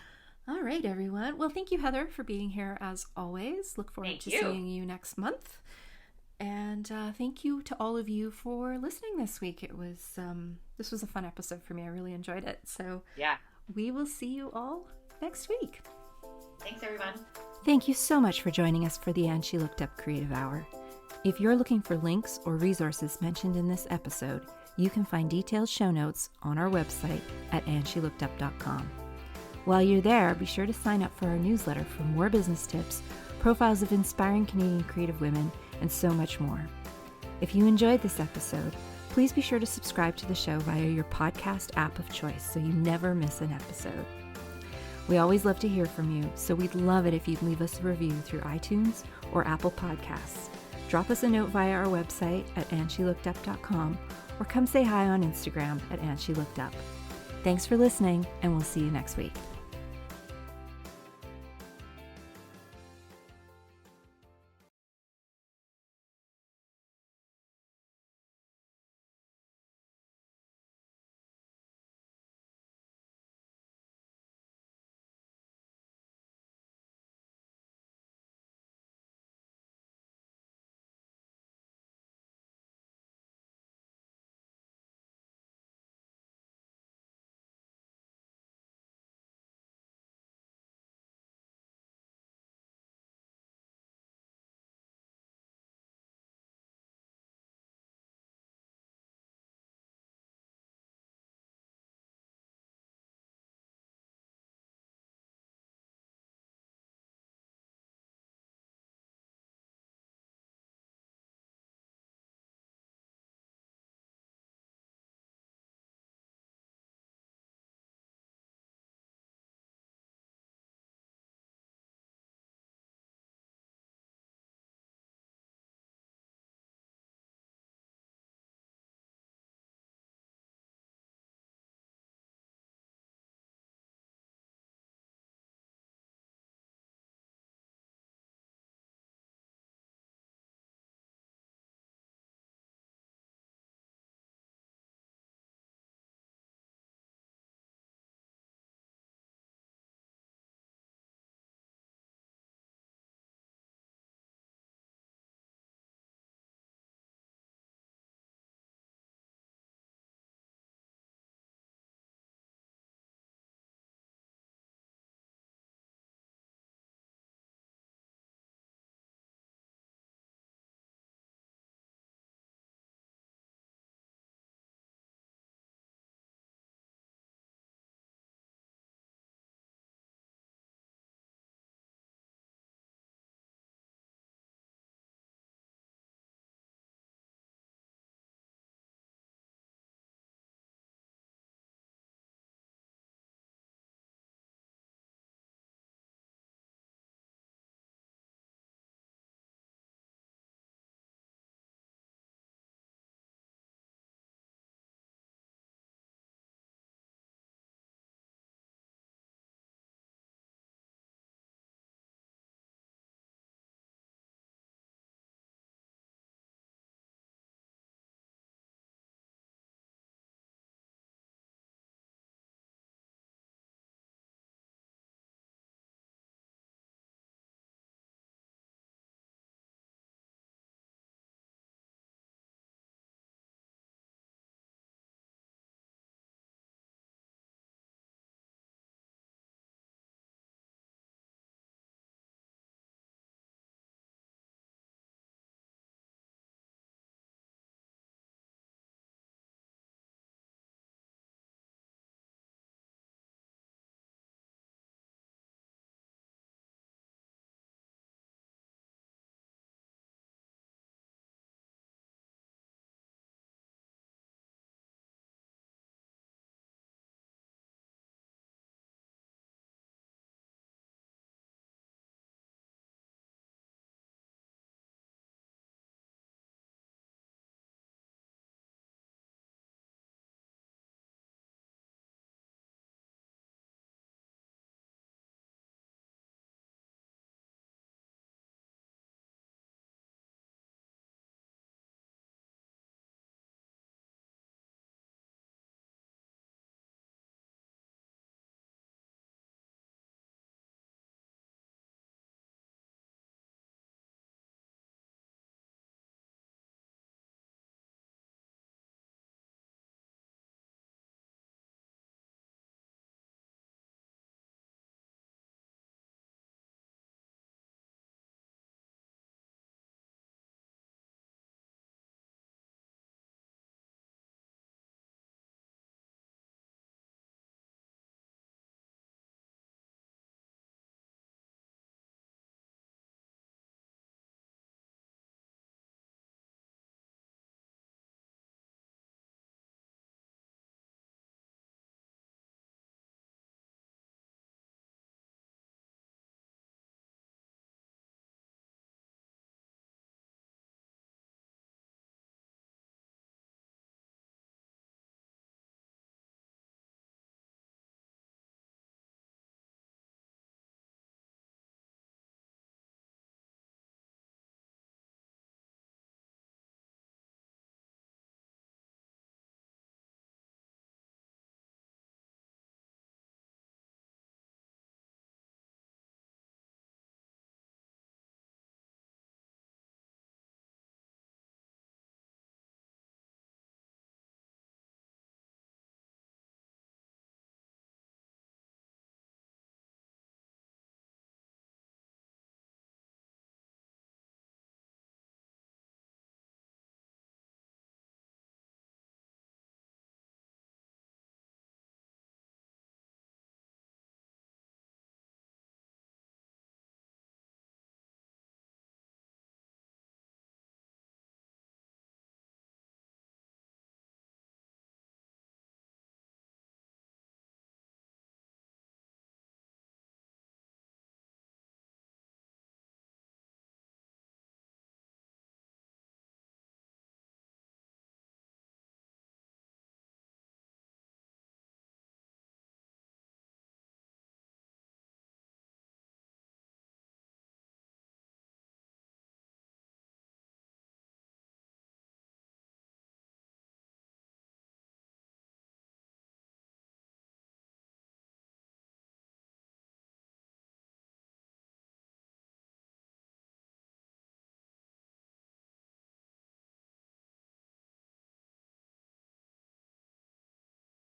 A: All right, everyone. Well, thank you, Heather, for being here as always. Look forward to seeing you next month. And thank you to all of you for listening this week. This was a fun episode for me. I really enjoyed it. So we will see you all next week.
B: Thanks, everyone.
A: Thank you so much for joining us for the And She Looked Up Creative Hour. If you're looking for links or resources mentioned in this episode, you can find detailed show notes on our website at andshелookedup.com. While you're there, be sure to sign up for our newsletter for more business tips, profiles of inspiring Canadian creative women, and so much more. If you enjoyed this episode, please be sure to subscribe to the show via your podcast app of choice so you never miss an episode. We always love to hear from you, so we'd love it if you'd leave us a review through iTunes or Apple Podcasts. Drop us a note via our website at andshелookedup.com or come say hi on Instagram at andshелookedup. Thanks for listening, and we'll see you next week.